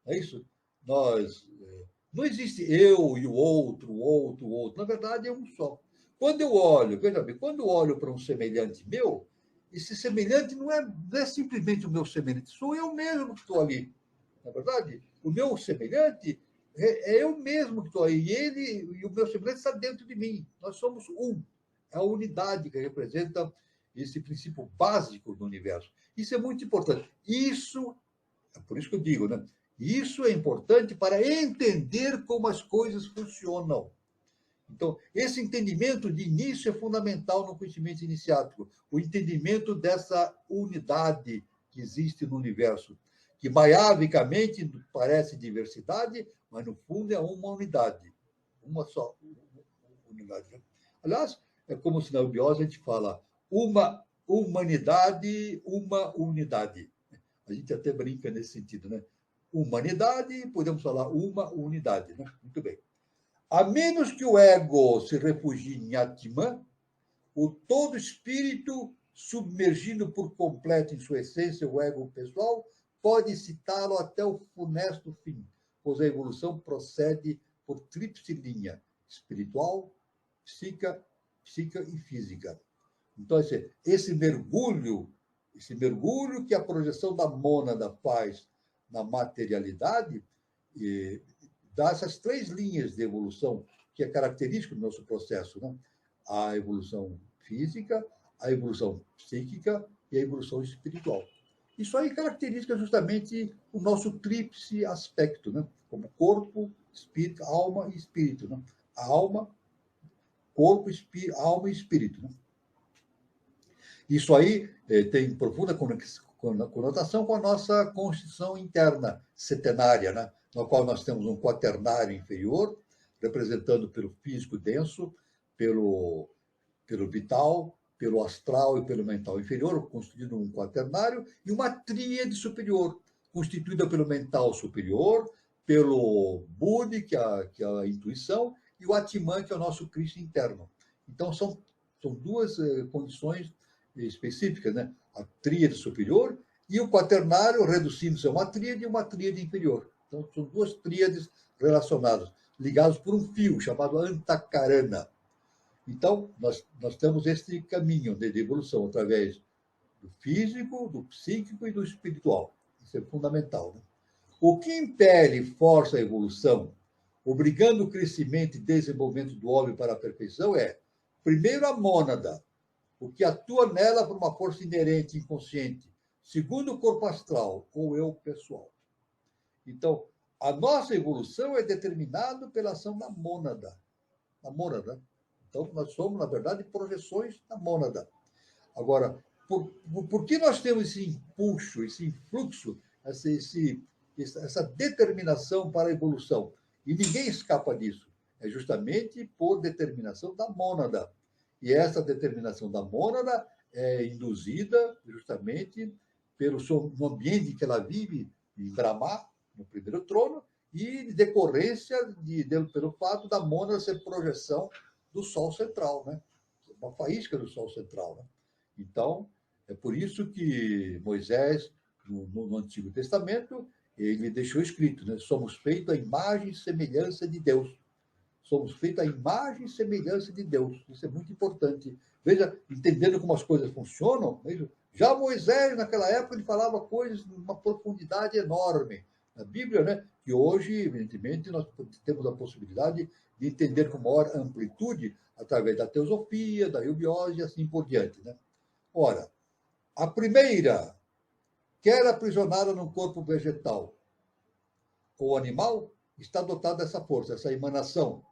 É isso? Não existe eu e o outro. Na verdade, é um só. Quando eu olho, veja bem, quando eu olho para um semelhante meu, esse semelhante não é simplesmente o meu semelhante, sou eu mesmo que estou ali. Na verdade, o meu semelhante é eu mesmo que estou aí. E o meu semelhante está dentro de mim. Nós somos um. É a unidade que representa esse princípio básico do universo. Isso é muito importante. Isso, é por isso que eu digo, né? E isso é importante para entender como as coisas funcionam. Então, esse entendimento de início é fundamental no conhecimento iniciático, o entendimento dessa unidade que existe no universo, que maiavicamente parece diversidade, mas no fundo é uma unidade, uma só unidade. Né? Aliás, é como se na biose a gente fala uma humanidade, uma unidade. A gente até brinca nesse sentido, né? Humanidade, podemos falar uma unidade, né? Muito bem. A menos que o ego se refugie em Atman, o todo espírito, submergindo por completo em sua essência o ego pessoal, pode citá-lo até o funesto fim, pois a evolução procede por tríplice linha, espiritual, psíquica e física. Então, esse mergulho que a projeção da mônada faz na materialidade, dá essas 3 linhas de evolução, que é característico do nosso processo, né? A evolução física, a evolução psíquica e a evolução espiritual. Isso aí caracteriza justamente o nosso tríplice aspecto, né? Como corpo, espírito, alma e espírito. Né? A alma, corpo, alma e espírito. Né? Isso aí tem profunda conotação com a nossa constituição interna setenária, né? No qual nós temos um quaternário inferior, representando pelo físico denso, pelo vital, pelo astral e pelo mental inferior, constituindo um quaternário, e uma tríade superior, constituída pelo mental superior, pelo Budi, que é a intuição, e o Atman, que é o nosso Cristo interno. Então, são 2 condições específicas, né? A tríade superior e o quaternário, reduzindo-se a uma tríade inferior. Então, são 2 tríades relacionadas, ligadas por um fio chamado Antakarana. Então, nós temos esse caminho de evolução através do físico, do psíquico e do espiritual. Isso é fundamental. Né? O que impele e força a evolução, obrigando o crescimento e desenvolvimento do homem para a perfeição é, primeiro, a mônada, o que atua nela por uma força inerente, inconsciente. Segundo, o corpo astral, ou eu pessoal. Então, a nossa evolução é determinada pela ação da mônada. Da mônada. Então, nós somos, na verdade, projeções da mônada. Agora, por que nós temos esse impulso, esse influxo, essa determinação para a evolução? E ninguém escapa disso. É justamente por determinação da mônada. E essa determinação da mônada é induzida justamente no ambiente que ela vive, em Brahma, no primeiro trono, e de decorrência pelo fato da mônada ser projeção do Sol central, né? Uma faísca do Sol central. Né? Então, é por isso que Moisés, no Antigo Testamento, ele deixou escrito, né? Somos feitos à imagem e semelhança de Deus. Somos feitos à imagem e semelhança de Deus. Isso é muito importante. Veja, entendendo como as coisas funcionam, veja, já Moisés, naquela época, ele falava coisas de uma profundidade enorme. Na Bíblia, né? Que hoje, evidentemente, nós temos a possibilidade de entender com maior amplitude através da teosofia, da eubiose e assim por diante. Né? Ora, a primeira, quer aprisionada num corpo vegetal ou animal, está dotada dessa força, essa emanação.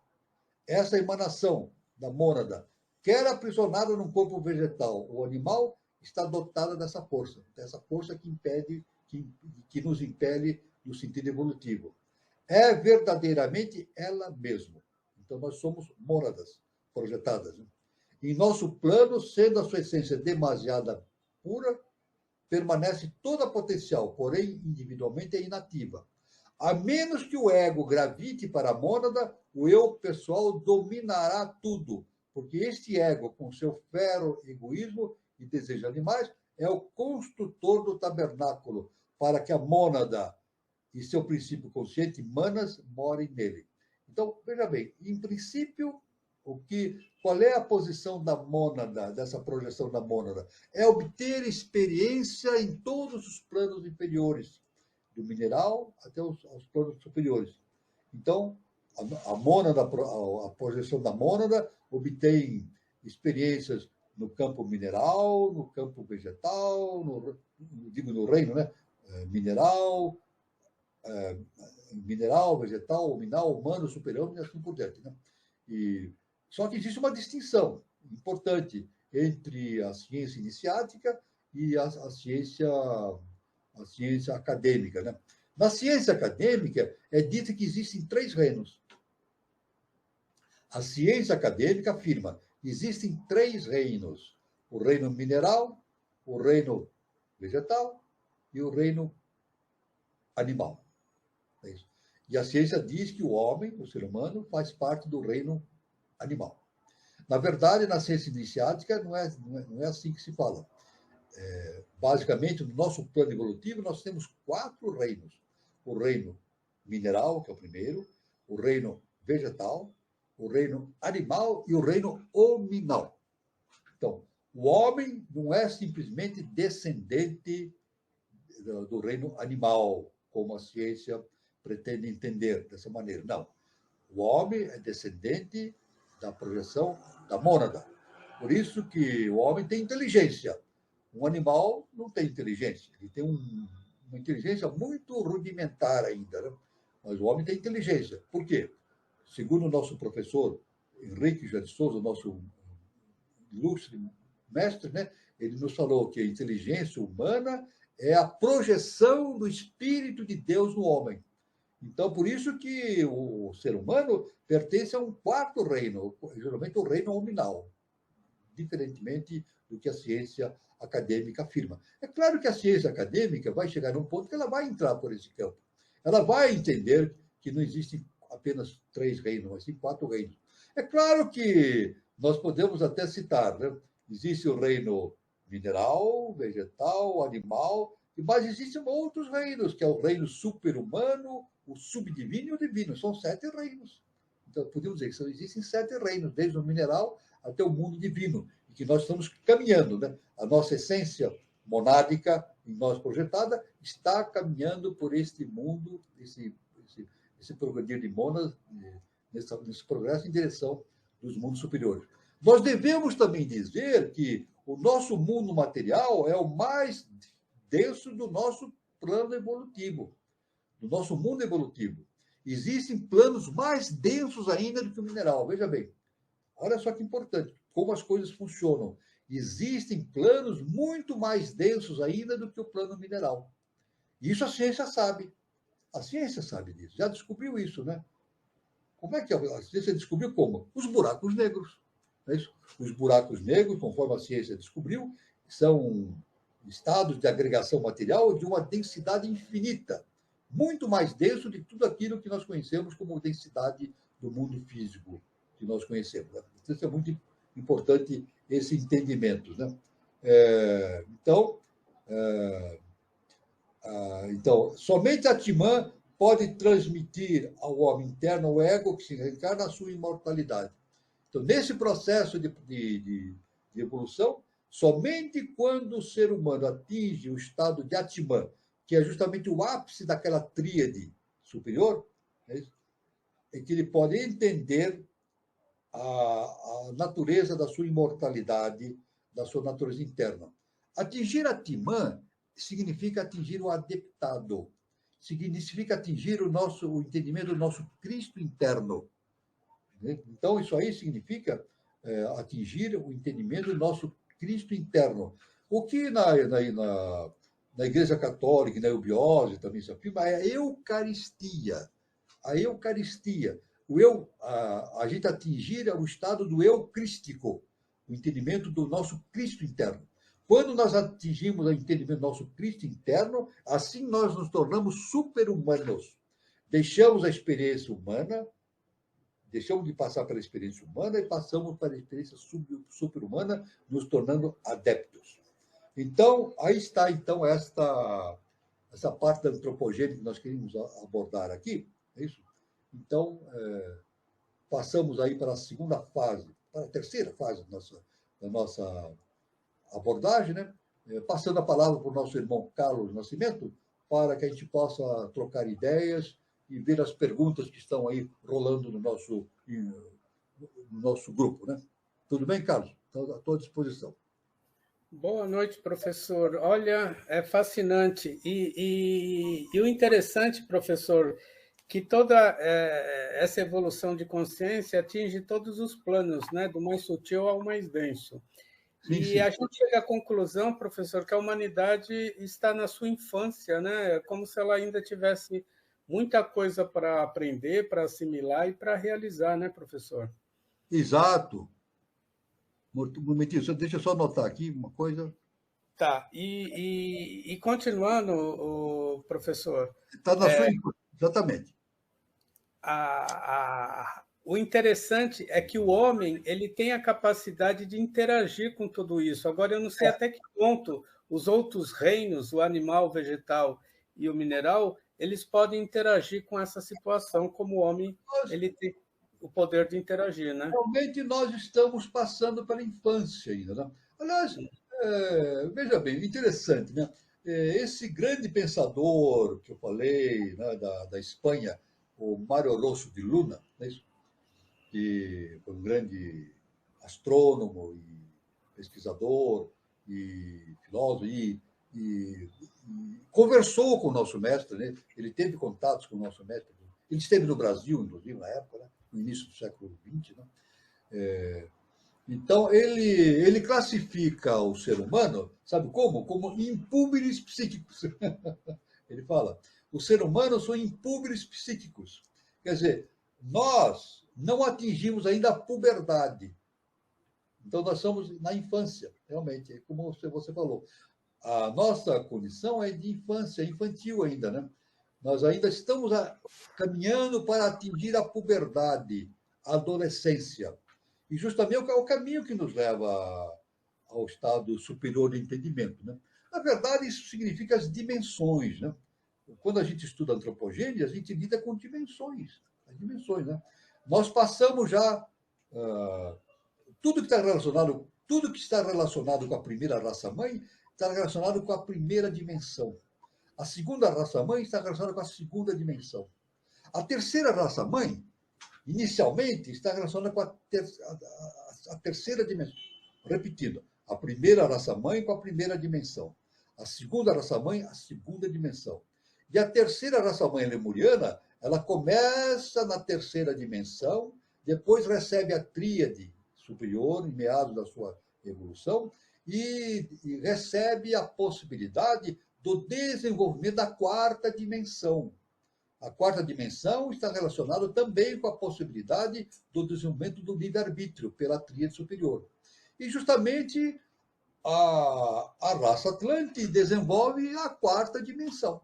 Essa emanação da mônada, quer aprisionada num corpo vegetal ou animal, está dotada dessa força que impede, que nos impele no sentido evolutivo. É verdadeiramente ela mesma. Então, nós somos mônadas projetadas. Né? Em nosso plano, sendo a sua essência demasiada pura, permanece toda potencial, porém, individualmente é inativa. A menos que o ego gravite para a mônada, o eu pessoal dominará tudo, porque este ego, com seu fero egoísmo e desejo de animais, é o construtor do tabernáculo, para que a mônada e seu princípio consciente, manas, morem nele. Então, veja bem, em princípio, qual é a posição da mônada, dessa projeção da mônada? É obter experiência em todos os planos inferiores, do mineral até aos planos superiores. Então, a mônada, a projeção da mônada obtém experiências no campo mineral, no campo vegetal, no reino, né? Mineral, mineral, vegetal, mineral, humano, super-humano e assim por diante. Né? Só que existe uma distinção importante entre a ciência iniciática e a ciência acadêmica. Né? Na ciência acadêmica, é dito que existem 3 reinos. A ciência acadêmica afirma que existem 3 reinos: o reino mineral, o reino vegetal e o reino animal. É isso. E a ciência diz que o homem, o ser humano, faz parte do reino animal. Na verdade, na ciência iniciática, não é assim que se fala. Basicamente, no nosso plano evolutivo, nós temos 4 reinos. O reino mineral, que é o primeiro, o reino vegetal, o reino animal e o reino hominal. Então, o homem não é simplesmente descendente do reino animal, como a ciência pretende entender dessa maneira. Não. O homem é descendente da projeção da mônada. Por isso que o homem tem inteligência. Um animal não tem inteligência. Ele tem uma inteligência muito rudimentar ainda. Né? Mas o homem tem inteligência. Por quê? Segundo o nosso professor Henrique José de Souza, nosso ilustre mestre, né? Ele nos falou que a inteligência humana é a projeção do Espírito de Deus no homem. Então, por isso que o ser humano pertence a um 4º reino, geralmente o reino hominal, diferentemente do que a ciência acadêmica afirma. É claro que a ciência acadêmica vai chegar num ponto que ela vai entrar por esse campo. Ela vai entender que não existem apenas 3 reinos, mas sim 4 reinos. É claro que nós podemos até citar, né? Existe o reino mineral, vegetal, animal, mas existem outros reinos, que é o reino super-humano, o subdivino e o divino. São 7 reinos. Então, podemos dizer que existem 7 reinos, desde o mineral até o mundo divino, e que nós estamos caminhando. Né? A nossa essência monádica, em nós projetada, está caminhando por este mundo, esse progredir de mônadas, nesse progresso em direção dos mundos superiores. Nós devemos também dizer que o nosso mundo material é o mais denso do nosso plano evolutivo, do nosso mundo evolutivo. Existem planos mais densos ainda do que o mineral. Veja bem, olha só que importante, como as coisas funcionam. Existem planos muito mais densos ainda do que o plano mineral. Isso a ciência sabe. A ciência sabe disso, já descobriu isso, né? Como é que a ciência descobriu como? Os buracos negros. Não é isso? Os buracos negros, conforme a ciência descobriu, são estados de agregação material de uma densidade infinita, muito mais denso de tudo aquilo que nós conhecemos como densidade do mundo físico que nós conhecemos. Né? Isso é muito importante, esse entendimento. Né? Então, somente a Atman pode transmitir ao homem interno o ego que se reencarna a sua imortalidade. Então, nesse processo de evolução, somente quando o ser humano atinge o estado de Atman, que é justamente o ápice daquela tríade superior, é que ele pode entender a natureza da sua imortalidade, da sua natureza interna. Atingir Atman significa atingir o adeptado, significa atingir o entendimento do nosso Cristo interno. Então, isso aí significa atingir o entendimento do nosso Cristo interno. O que na Igreja Católica, na eubiose, também se afirma, é a Eucaristia. A Eucaristia. A gente atingir o estado do eu crístico, o entendimento do nosso Cristo interno. Quando nós atingimos o entendimento do nosso Cristo interno, assim nós nos tornamos super-humanos. Deixamos a experiência humana, deixamos de passar pela experiência humana e passamos para a experiência super-humana, nos tornando adeptos. Então, aí está então essa parte da antropogênica que nós queríamos abordar aqui, é isso? Então, passamos aí para a segunda fase, para a terceira fase da nossa abordagem, né? Passando a palavra para o nosso irmão Carlos Nascimento, para que a gente possa trocar ideias e ver as perguntas que estão aí rolando no nosso grupo, né? Tudo bem, Carlos? Estou à tua disposição. Boa noite, professor. Olha, é fascinante. E o interessante, professor, que toda essa evolução de consciência atinge todos os planos, né? Do mais sutil ao mais denso. Sim, E a sim. gente chega à conclusão, professor, que a humanidade está na sua infância, né? É como se ela ainda tivesse muita coisa para aprender, para assimilar e para realizar, né, professor? Exato. Um momentinho, deixa eu só anotar aqui uma coisa. Tá. E continuando, o professor, Está na sua. Exatamente. o interessante é que o homem ele tem a capacidade de interagir com tudo isso. Agora, eu não sei até que ponto os outros reinos, o animal, o vegetal e o mineral, eles podem interagir com essa situação, como o homem Nós, ele tem o poder de interagir, né? realmente nós estamos passando pela infância ainda. Né? Aliás, veja bem, interessante, né? Esse grande pensador que eu falei, né, da Espanha, o Mário Rosso de Luna, não é isso? Que foi um grande astrônomo e pesquisador e filósofo e conversou com o nosso mestre, né? Ele teve contatos com o nosso mestre. Ele esteve no Brasil, inclusive, na época, né? No início do século XX. Né? Então, ele classifica o ser humano, sabe como? Como impúberes psíquicos. Ele fala, o ser humano são impúberes psíquicos. Quer dizer, nós não atingimos ainda a puberdade. Então, nós somos na infância, realmente, como você falou. A nossa condição é de infância, infantil ainda, né? Nós ainda estamos caminhando para atingir a puberdade, a adolescência. E justamente é o caminho que nos leva ao estado superior de entendimento. Né? Na verdade, isso significa as dimensões. Né? Quando a gente estuda antropogênese, a gente lida com dimensões. As dimensões, né? Nós passamos já tudo que está relacionado com a primeira raça mãe está relacionado com a primeira dimensão. A segunda raça mãe está relacionada com a segunda dimensão. A terceira raça mãe, inicialmente, está relacionada com a terceira dimensão. Repetindo, a primeira raça mãe com a primeira dimensão. A segunda raça mãe, a segunda dimensão. E a terceira raça mãe lemuriana, ela começa na terceira dimensão, depois recebe a tríade superior, em meados da sua evolução, e recebe a possibilidade do desenvolvimento da quarta dimensão. A quarta dimensão está relacionada também com a possibilidade do desenvolvimento do livre-arbítrio pela tríade superior. E justamente a raça Atlante desenvolve a quarta dimensão.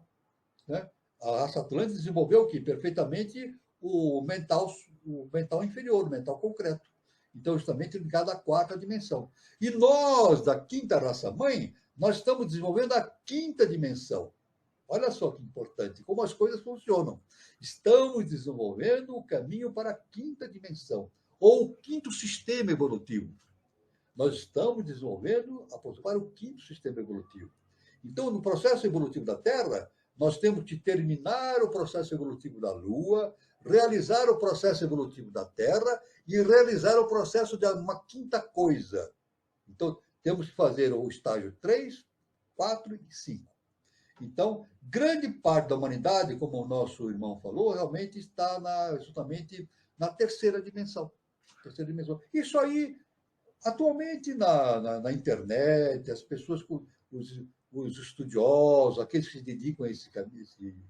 Né? A raça Atlante desenvolveu o que? Perfeitamente o mental inferior, o mental concreto. Então, justamente ligado à quarta dimensão. E nós, da quinta raça mãe, nós estamos desenvolvendo a quinta dimensão. Olha só que importante, como as coisas funcionam. Estamos desenvolvendo o caminho para a quinta dimensão, ou o quinto sistema evolutivo. Nós estamos desenvolvendo para o quinto sistema evolutivo. Então, no processo evolutivo da Terra, nós temos que terminar o processo evolutivo da Lua, realizar o processo evolutivo da Terra e realizar o processo de uma quinta coisa. Então, temos que fazer o estágio 3, 4 e 5. Então, grande parte da humanidade, como o nosso irmão falou, realmente está justamente na terceira dimensão. Terceira dimensão. Isso aí, atualmente, na internet, as pessoas, os estudiosos, aqueles que se dedicam a esse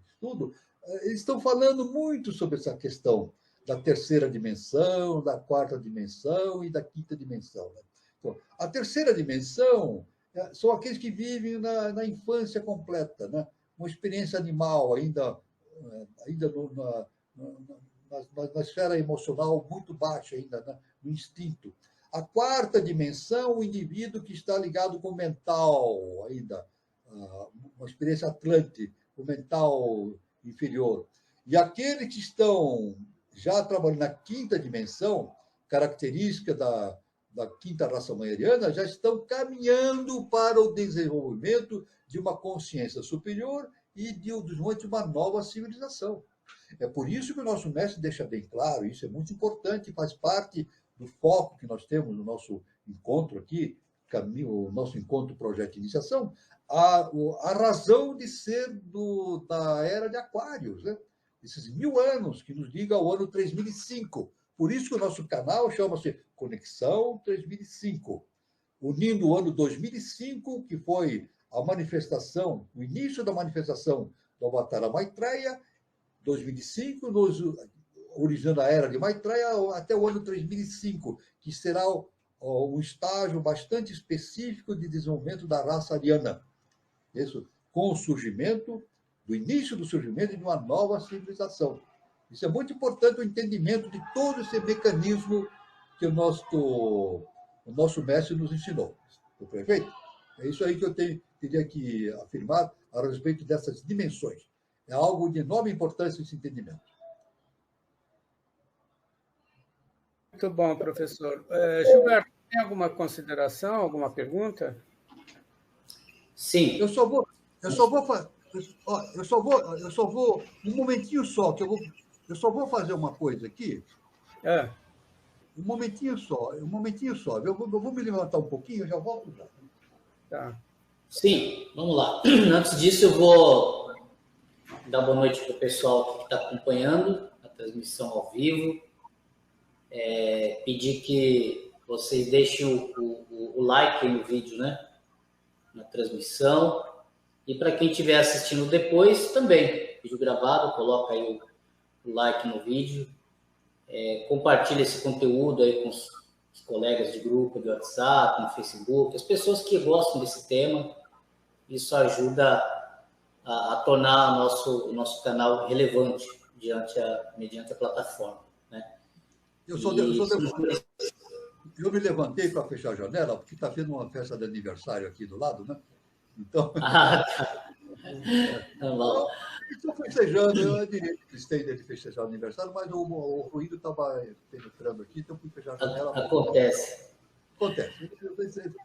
estudo, eles estão falando muito sobre essa questão da terceira dimensão, da quarta dimensão e da quinta dimensão. Né? Então, a terceira dimensão são aqueles que vivem na infância completa, né? Uma experiência animal ainda na esfera emocional muito baixa ainda, né? No instinto. A quarta dimensão, o indivíduo que está ligado com o mental ainda, uma experiência atlante, o mental inferior. E aqueles que estão já trabalhando na quinta dimensão, característica da quinta raça manheriana, já estão caminhando para o desenvolvimento de uma consciência superior e de desenvolvimento de uma nova civilização. É por isso que o nosso mestre deixa bem claro, isso é muito importante, faz parte do foco que nós temos no nosso encontro aqui, o nosso encontro projeto de iniciação, a razão de ser da era de Aquários, né? Esses 1000 anos que nos liga ao ano 3005. Por isso que o nosso canal chama-se Conexão 3005, unindo o ano 2005, que foi a manifestação, o início da manifestação do Avatara Maitreya, 2005, originando a era de Maitreya, até o ano 3005, que será um estágio bastante específico de desenvolvimento da raça ariana. Isso, com o surgimento, do início do surgimento de uma nova civilização. Isso é muito importante, o entendimento de todo esse mecanismo que o nosso mestre nos ensinou. Perfeito? É isso aí que eu teria que afirmar a respeito dessas dimensões. É algo de enorme importância esse entendimento. Muito bom, professor. Gilberto, tem alguma consideração, alguma pergunta? Sim. Eu só vou um momentinho só, eu só vou fazer uma coisa aqui. Um momentinho só. Eu vou me levantar um pouquinho, eu já volto já. Tá. Sim, vamos lá. Antes disso, eu vou dar boa noite para o pessoal que está acompanhando a transmissão ao vivo. Pedir que vocês deixem o like no vídeo, né? Na transmissão. E para quem estiver assistindo depois, também, vídeo gravado, coloca aí o like no vídeo. Compartilha esse conteúdo aí com os colegas de grupo, de WhatsApp, no Facebook, as pessoas que gostam desse tema. Isso ajuda a tornar o nosso canal relevante mediante a plataforma, né? Eu me levantei para fechar a janela, porque está tendo uma festa de aniversário aqui do lado, né? Então. Tá bom. Estou festejando, eu diria que estende de festejar o aniversário, mas o ruído estava penetrando aqui, então fui fechar a janela. Acontece.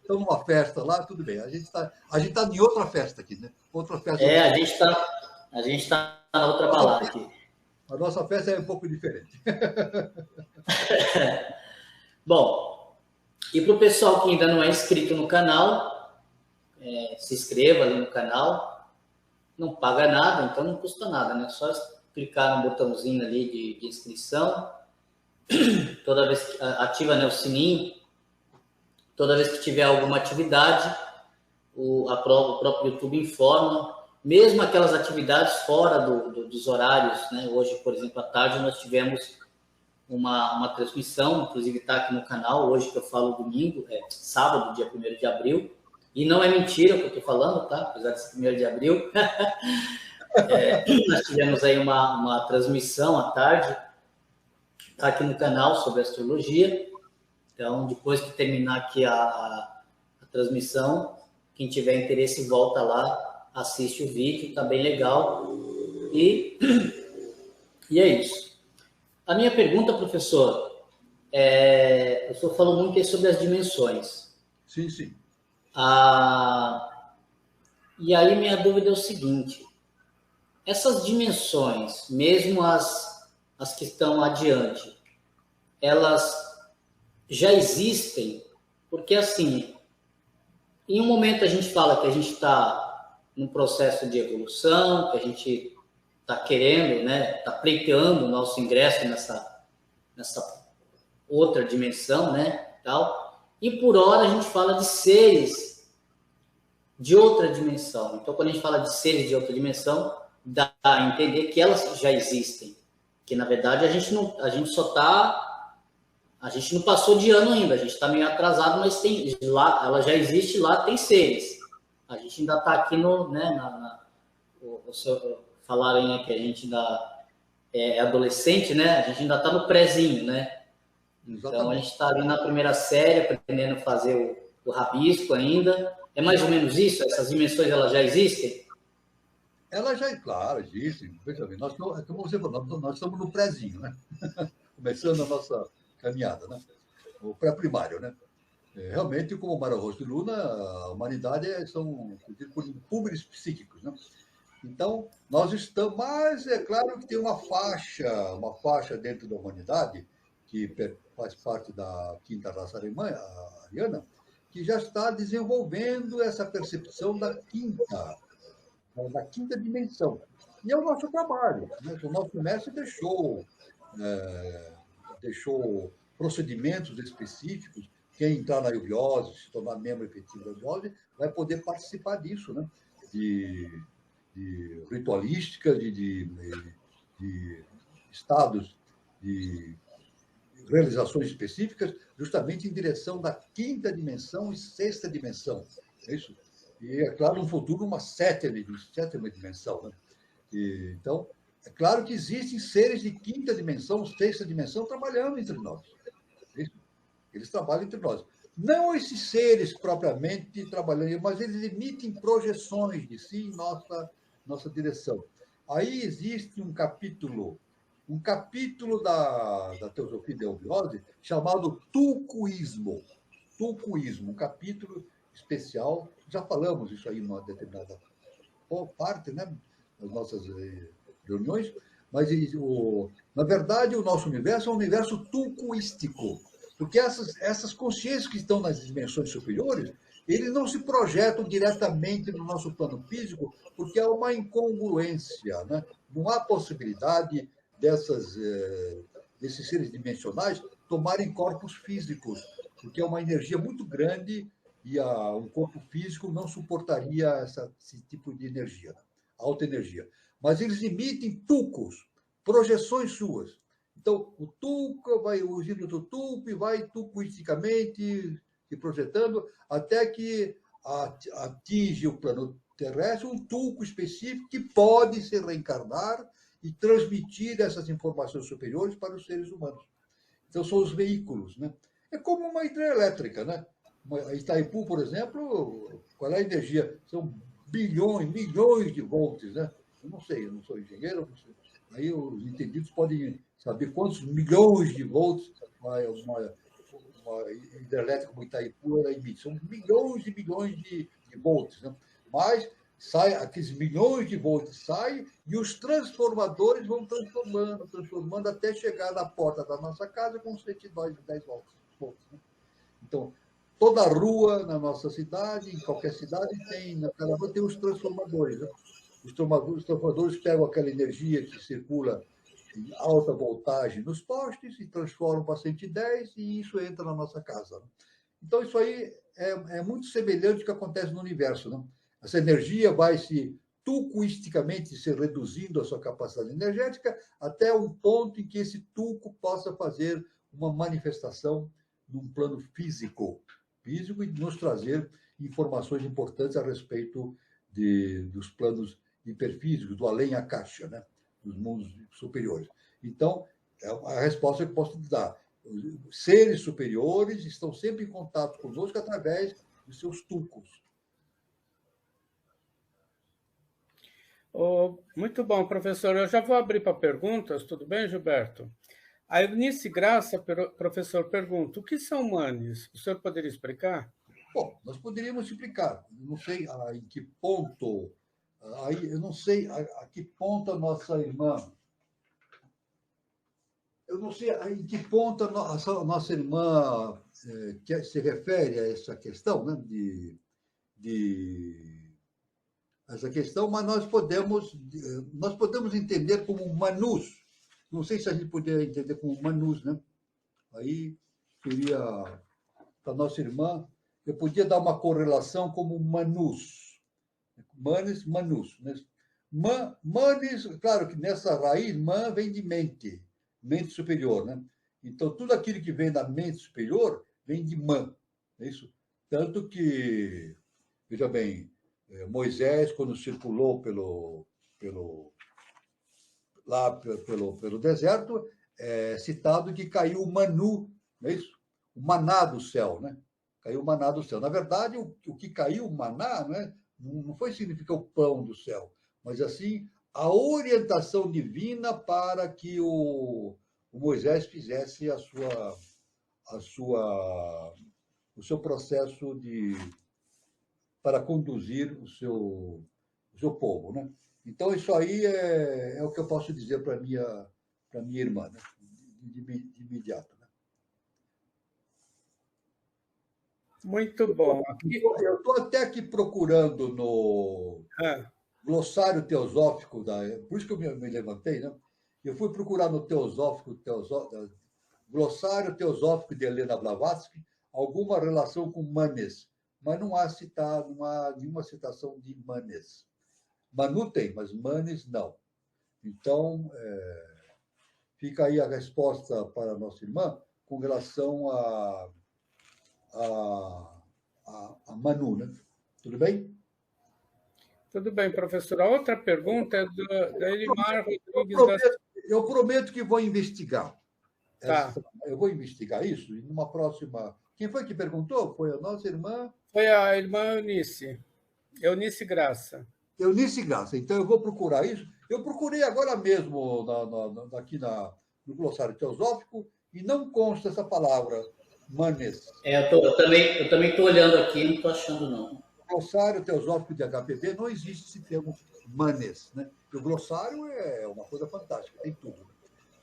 Estão numa festa lá, tudo bem. A gente está em outra festa aqui, né? Outra festa. A gente tá na outra balada aqui. A nossa festa é um pouco diferente. Bom, e para o pessoal que ainda não é inscrito no canal, se inscreva ali no canal. Não paga nada, então não custa nada, né? Só clicar no botãozinho ali de inscrição. Toda vez que ativa, né, o sininho. Toda vez que tiver alguma atividade, o próprio YouTube informa. Mesmo aquelas atividades fora dos horários, né? Hoje, por exemplo, à tarde, nós tivemos uma transmissão, inclusive está aqui no canal, hoje que eu falo domingo, sábado, dia 1º de abril. E não é mentira o que eu estou falando, tá? Apesar de ser 1º de abril. Nós tivemos aí uma transmissão à tarde, tá aqui no canal, sobre astrologia. Então, depois que terminar aqui a transmissão, quem tiver interesse, volta lá, assiste o vídeo, tá bem legal. E é isso. A minha pergunta, professor, o senhor falou muito aí sobre as dimensões. Sim, sim. E aí minha dúvida é o seguinte: essas dimensões, mesmo as que estão adiante, elas já existem? Porque assim, em um momento a gente fala que a gente está num processo de evolução, que a gente está querendo, né, está pleiteando o nosso ingresso nessa outra dimensão, né, tal. E por hora a gente fala de seres de outra dimensão. Então, quando a gente fala de seres de outra dimensão, dá a entender que elas já existem. Que, na verdade, a gente não passou de ano ainda, a gente está meio atrasado, mas tem lá, ela já existe lá, tem seres. A gente ainda está aqui falarem que a gente ainda é adolescente, né? A gente ainda está no prézinho, né? Então, a gente está ali na primeira série, aprendendo a fazer o rabisco ainda. É mais ou menos isso? Essas dimensões, elas já existem? Elas já, claro, existem. Veja bem, como você falou, nós estamos no prézinho, né? Começando a nossa caminhada, né? O pré-primário, né? Realmente, como Mara Rosto e Luna, a humanidade são púberes psíquicos, né? Então, nós estamos... Mas é claro que tem uma faixa dentro da humanidade que faz parte da quinta raça ariana, que já está desenvolvendo essa percepção da quinta dimensão. E é o nosso trabalho, né? O nosso mestre deixou procedimentos específicos. Quem entrar na eubiose, se tornar membro efetivo da eubiose, vai poder participar disso, né? De ritualística, de estados de realizações específicas, justamente em direção da quinta dimensão e sexta dimensão. É isso? E, é claro, no futuro, uma sétima dimensão. Né? Então, é claro que existem seres de quinta dimensão, sexta dimensão, trabalhando entre nós. É isso? Eles trabalham entre nós. Não esses seres propriamente trabalhando, mas eles emitem projeções de si em nossa direção. Aí existe um capítulo da teosofia da eubiose chamado tulkuísmo. Tulkuísmo, um capítulo especial. Já falamos isso aí em uma determinada parte, né, das nossas reuniões, mas na verdade o nosso universo é um universo tulkuístico, porque essas consciências que estão nas dimensões superiores, eles não se projetam diretamente no nosso plano físico, porque há uma incongruência, né? Não há possibilidade desses seres dimensionais tomarem corpos físicos, porque é uma energia muito grande e um corpo físico não suportaria esse tipo de energia, alta energia. Mas eles emitem tulcos, projeções suas. Então, o giro do tulco e vai tulcoisticamente se projetando até que atinge o plano terrestre um tulco específico que pode se reencarnar e transmitir essas informações superiores para os seres humanos. Então, são os veículos, né? É como uma hidrelétrica, né? A Itaipu, por exemplo, qual é a energia? São bilhões, milhões de volts, né? Eu não sei, eu não sou engenheiro, não sei. Aí os entendidos podem saber quantos milhões de volts uma hidrelétrica como Itaipu ela emite. São milhões e milhões de volts, né? Mas aqueles milhões de volts saem e os transformadores vão transformando até chegar na porta da nossa casa com 110 volts. Né? Então, toda rua na nossa cidade, em qualquer cidade, naquela rua tem os transformadores. Né? Os transformadores pegam aquela energia que circula em alta voltagem nos postes e transformam para 110 e isso entra na nossa casa. Né? Então, isso aí é muito semelhante ao que acontece no universo. Né? Essa energia vai tulcoisticamente se reduzindo a sua capacidade energética até um ponto em que esse tulco possa fazer uma manifestação num plano físico e nos trazer informações importantes a respeito dos planos hiperfísicos, do além-akasha, né? Dos mundos superiores. Então, é a resposta que eu posso te dar. Os seres superiores estão sempre em contato conosco através dos seus tulcos. Muito bom, professor. Eu já vou abrir para perguntas, tudo bem, Gilberto? A Eunice Graça, professor, pergunta: o que são manes? O senhor poderia explicar? Bom, nós poderíamos explicar. Não sei em que ponto. Aí, eu não sei a que ponto a nossa irmã. Eu não sei em que ponto a nossa irmã se refere a essa questão, né, essa questão, mas nós podemos entender como manus. Não sei se a gente poderia entender como manus, né? Aí seria para nossa irmã, eu podia dar uma correlação como manus. Manes, manus. Né? Manes, claro que nessa raiz, man vem de mente superior, né? Então, tudo aquilo que vem da mente superior vem de man. É isso? Tanto que, veja bem, Moisés, quando circulou pelo deserto, é citado que caiu o manu, não é isso? O maná do céu, né? Caiu o maná do céu. Na verdade, o que caiu, o maná, né? Não foi significar o pão do céu, mas assim a orientação divina para que o Moisés fizesse o seu processo para conduzir o seu povo, né? Então, isso aí é o que eu posso dizer para minha irmã, né? de imediato. Né? Muito bom. Aqui, Eu estou até aqui procurando no ah, glossário teosófico, por isso que eu me levantei, né? Eu fui procurar no glossário teosófico de Helena Blavatsky alguma relação com Manes, mas não há nenhuma citação de Manes. Manu tem, mas Manes não. Então, fica aí a resposta para a nossa irmã com relação a Manu, né? Tudo bem? tudo bem, professor. A outra pergunta é da Elimar Eu Rodrigues da prometo, eu prometo que vou investigar. Tá. Eu vou investigar isso e numa próxima. Quem foi que perguntou? Foi a nossa irmã Foi a irmã Eunice Graça. Eunice Graça. Então eu vou procurar isso. Eu procurei agora mesmo aqui no glossário teosófico e não consta essa palavra, manes. Eu também estou olhando aqui, não estou achando, não. No glossário teosófico de HPB não existe esse termo manes. Né? E o glossário é uma coisa fantástica, tem tudo.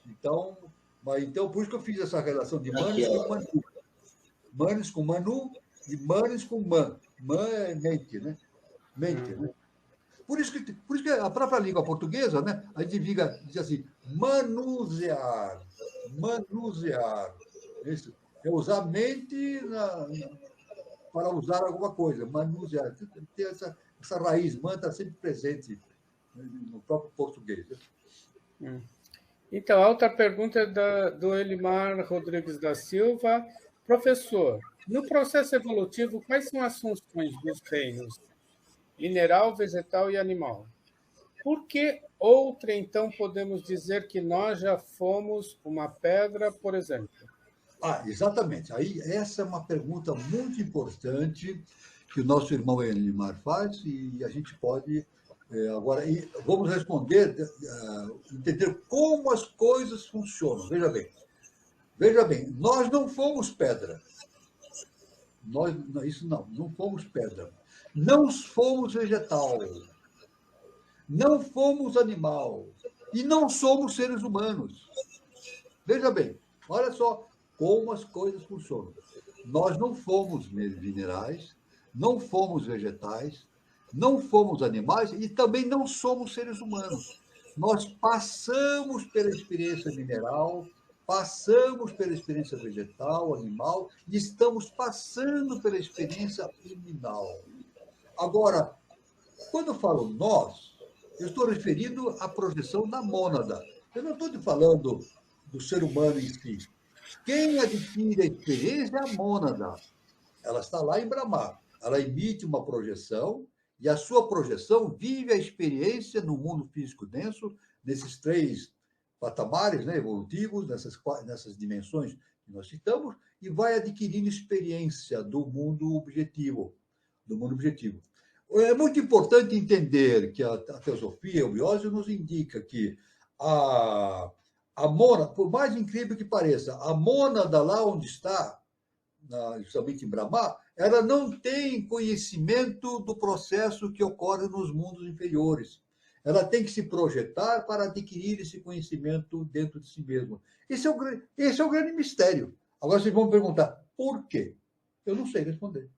Então, por isso que eu fiz essa relação de manes com manu. Manes com manu e manes com man. Man é mente, né? Mente, né? Por isso que a própria língua portuguesa, né, a gente diz assim, manusear. Manusear. Isso. É usar a mente para usar alguma coisa. Manusear. Tem essa raiz, man está sempre presente no próprio português. Então, a outra pergunta é do Elimar Rodrigues da Silva. Professor, no processo evolutivo, quais são as funções dos reinos mineral, vegetal e animal? Por que outra, então, podemos dizer que nós já fomos uma pedra, por exemplo? Exatamente. Aí, essa é uma pergunta muito importante que o nosso irmão Elimar faz e a gente pode agora vamos responder, entender como as coisas funcionam. Veja bem, nós não fomos pedra. Não fomos pedra. Não fomos vegetal. Não fomos animal. E não somos seres humanos. Veja bem, olha só como as coisas funcionam. Nós não fomos minerais, não fomos vegetais, não fomos animais e também não somos seres humanos. Nós passamos pela experiência mineral, passamos pela experiência vegetal, animal, e estamos passando pela experiência liminal. Agora, quando eu falo nós, eu estou referindo à projeção da mônada. Eu não estou falando do ser humano em si. Quem adquire a experiência é a mônada. Ela está lá em Brahma. Ela emite uma projeção e a sua projeção vive a experiência no mundo físico denso, nesses 3 patamares, né, evolutivos, nessas dimensões que nós citamos, e vai adquirindo experiência do mundo objetivo. É muito importante entender que a teosofia, o biose, nos indica que a mônada, por mais incrível que pareça, a mônada lá onde está, justamente em Brahma, ela não tem conhecimento do processo que ocorre nos mundos inferiores. Ela tem que se projetar para adquirir esse conhecimento dentro de si mesma. Esse é o grande mistério. Agora vocês vão me perguntar, por quê? Eu não sei responder.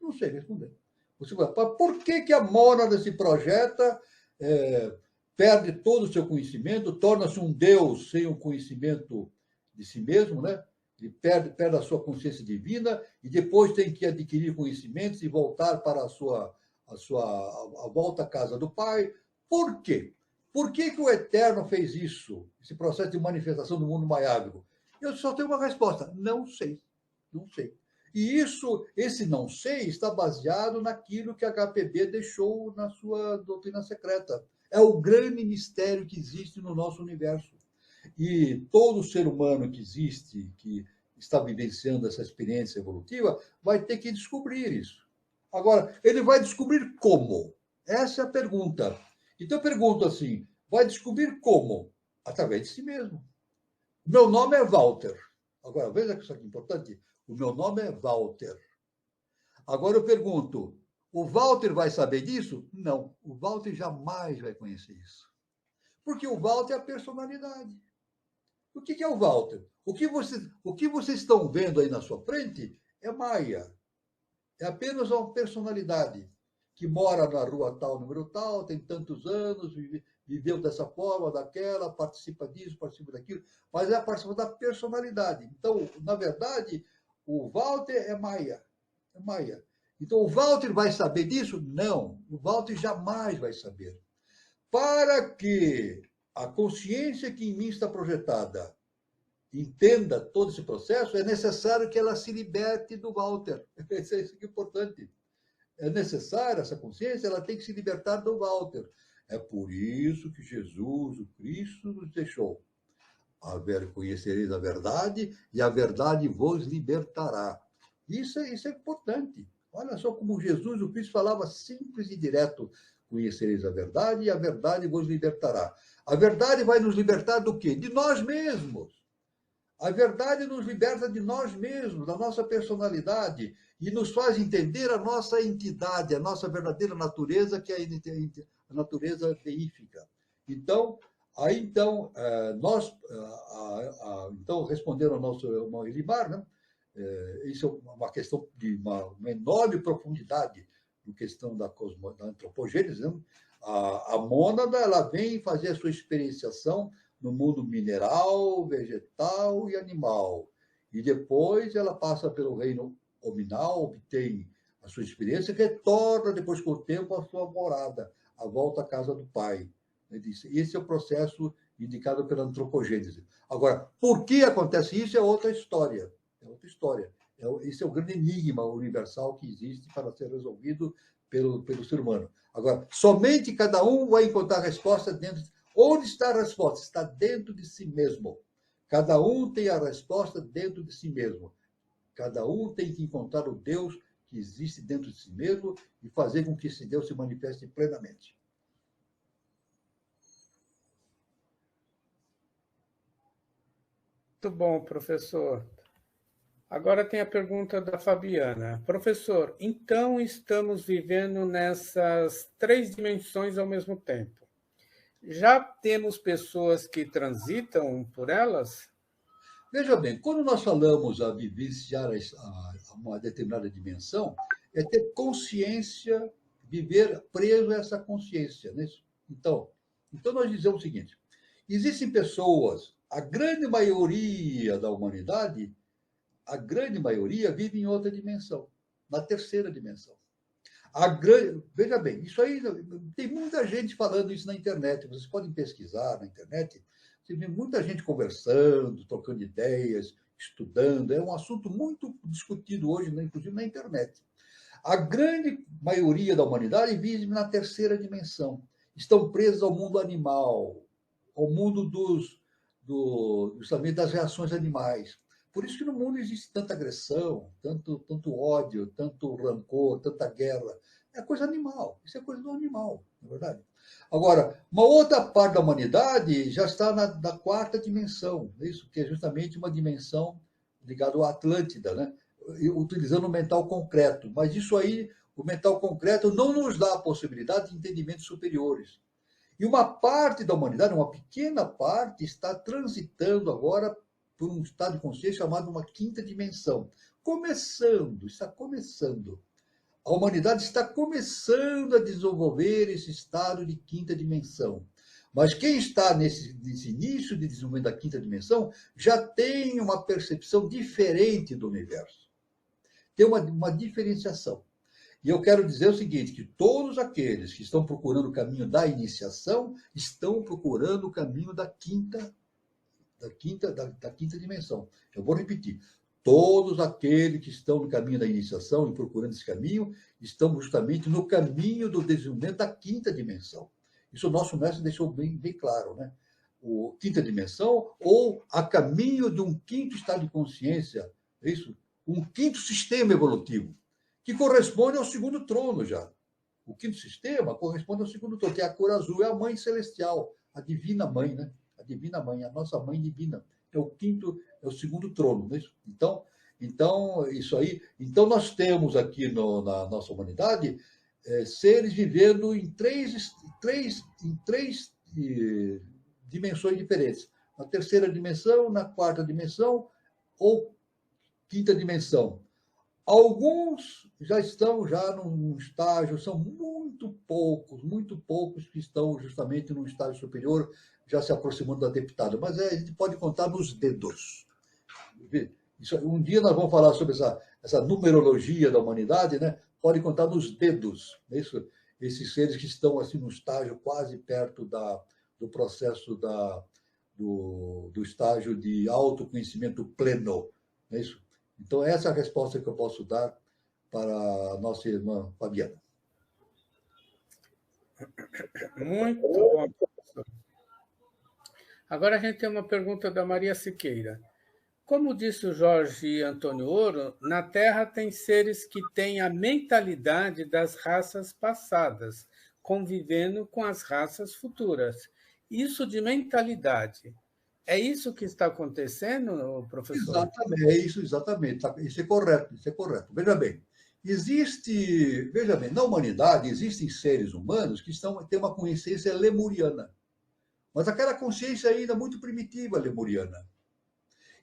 Não sei responder. Você vai, por que a mônada se projeta, perde todo o seu conhecimento, torna-se um Deus sem o conhecimento de si mesmo, né? Ele perde a sua consciência divina e depois tem que adquirir conhecimentos e voltar para a volta à casa do Pai. Por quê? Por que o Eterno fez isso, esse processo de manifestação do mundo maiávico? Eu só tenho uma resposta: não sei. Não sei. E esse não sei está baseado naquilo que a HPB deixou na sua doutrina secreta. É o grande mistério que existe no nosso universo. E todo ser humano que existe, que está vivenciando essa experiência evolutiva, vai ter que descobrir isso. Agora, ele vai descobrir como? Essa é a pergunta. Então eu pergunto assim, vai descobrir como? Através de si mesmo. Meu nome é Walter. Agora, veja que isso aqui é importante. O meu nome é Walter. Agora eu pergunto, o Walter vai saber disso? Não, o Walter jamais vai conhecer isso. Porque o Walter é a personalidade. O que é o Walter? O que vocês estão vendo aí na sua frente é Maia. É apenas uma personalidade que mora na rua tal, número tal, tem tantos anos, viveu dessa forma, daquela, participa disso, participa daquilo, mas é a participação da personalidade. Então, na verdade, o Walter é Maia. É Maia. Então, o Walter vai saber disso? Não. O Walter jamais vai saber. Para que a consciência que em mim está projetada entenda todo esse processo, é necessário que ela se liberte do Walter. Isso é importante. É necessária essa consciência, ela tem que se libertar do Walter. É por isso que Jesus, o Cristo, nos deixou. Conhecereis a verdade, e a verdade vos libertará. Isso é importante. Olha só como Jesus, o Cristo, falava simples e direto. Conhecereis a verdade, e a verdade vos libertará. A verdade vai nos libertar do quê? De nós mesmos. A verdade nos liberta de nós mesmos, da nossa personalidade, e nos faz entender a nossa entidade, a nossa verdadeira natureza, que é a natureza deífica. Então, nós, então, respondendo ao nosso irmão Elimar, né? Isso é uma questão de uma enorme profundidade na questão da antropogênese. Né? A mônada, ela vem fazer a sua experienciação no mundo mineral, vegetal e animal. E depois ela passa pelo reino hominal, obtém a sua experiência, retorna depois com o tempo à sua morada, a volta à casa do pai. Esse é o processo indicado pela antropogênese. Agora, por que acontece isso é outra história. É outra história. Esse é o grande enigma universal que existe para ser resolvido pelo ser humano. Agora, somente cada um vai encontrar a resposta dentro. Onde está a resposta? Está dentro de si mesmo. Cada um tem a resposta dentro de si mesmo. Cada um tem que encontrar o Deus que existe dentro de si mesmo e fazer com que esse Deus se manifeste plenamente. Muito bom, professor. Agora tem a pergunta da Fabiana. Professor, então estamos vivendo nessas 3 dimensões ao mesmo tempo. Já temos pessoas que transitam por elas? Veja bem, quando nós falamos a vivenciar uma determinada dimensão, é ter consciência, viver preso a essa consciência. Né? Então nós dizemos o seguinte: existem pessoas, a grande maioria da humanidade, a grande maioria vive em outra dimensão, na terceira dimensão. Veja bem, isso aí tem muita gente falando isso na internet. Vocês podem pesquisar na internet. Você vê muita gente conversando, trocando ideias, estudando. É um assunto muito discutido hoje, inclusive na internet. A grande maioria da humanidade vive na terceira dimensão. Estão presos ao mundo animal, ao mundo das reações animais. Por isso que no mundo existe tanta agressão, tanto ódio, tanto rancor, tanta guerra. É coisa animal. Isso é coisa do animal, não é verdade? Agora, uma outra parte da humanidade já está na quarta dimensão, isso que é justamente uma dimensão ligada à Atlântida, né? Utilizando o mental concreto. Mas isso aí, o mental concreto não nos dá a possibilidade de entendimentos superiores. E uma parte da humanidade, uma pequena parte, está transitando agora por um estado de consciência chamado uma quinta dimensão. Está começando. A humanidade está começando a desenvolver esse estado de quinta dimensão. Mas quem está nesse início de desenvolvimento da quinta dimensão já tem uma percepção diferente do universo. Tem uma diferenciação. E eu quero dizer o seguinte, que todos aqueles que estão procurando o caminho da iniciação estão procurando o caminho da quinta dimensão. Eu vou repetir. Todos aqueles que estão no caminho da iniciação e procurando esse caminho estão justamente no caminho do desenvolvimento da quinta dimensão. Isso o nosso mestre deixou bem claro, né? O quinta dimensão ou a caminho de um quinto estado de consciência, é isso? Um quinto sistema evolutivo, que corresponde ao segundo trono já. O quinto sistema corresponde ao segundo trono, que é a cor azul, é a mãe celestial, a divina mãe, né? A divina mãe, a nossa mãe divina. É o segundo trono, não é isso? Então, isso aí. Então, nós temos aqui na nossa humanidade seres vivendo em três dimensões diferentes. Na terceira dimensão, na quarta dimensão ou quinta dimensão. Alguns já estão num estágio, são muito poucos que estão justamente num estágio superior, já se aproximando da deputada, mas a gente pode contar nos dedos. Um dia nós vamos falar sobre essa numerologia da humanidade, né? Pode contar nos dedos, isso, esses seres que estão assim no estágio quase perto do processo do estágio de autoconhecimento pleno, não é isso? Então, essa é a resposta que eu posso dar para a nossa irmã Fabiana. Muito bom, professor. Agora a gente tem uma pergunta da Maria Siqueira. Como disse o Jorge Antônio Ouro, na Terra tem seres que têm a mentalidade das raças passadas, convivendo com as raças futuras. Isso de mentalidade. É isso que está acontecendo, professor? Exatamente, é isso, exatamente. Isso é correto, isso é correto. Veja bem, na humanidade existem seres humanos que têm uma consciência lemuriana, mas aquela consciência ainda muito primitiva lemuriana.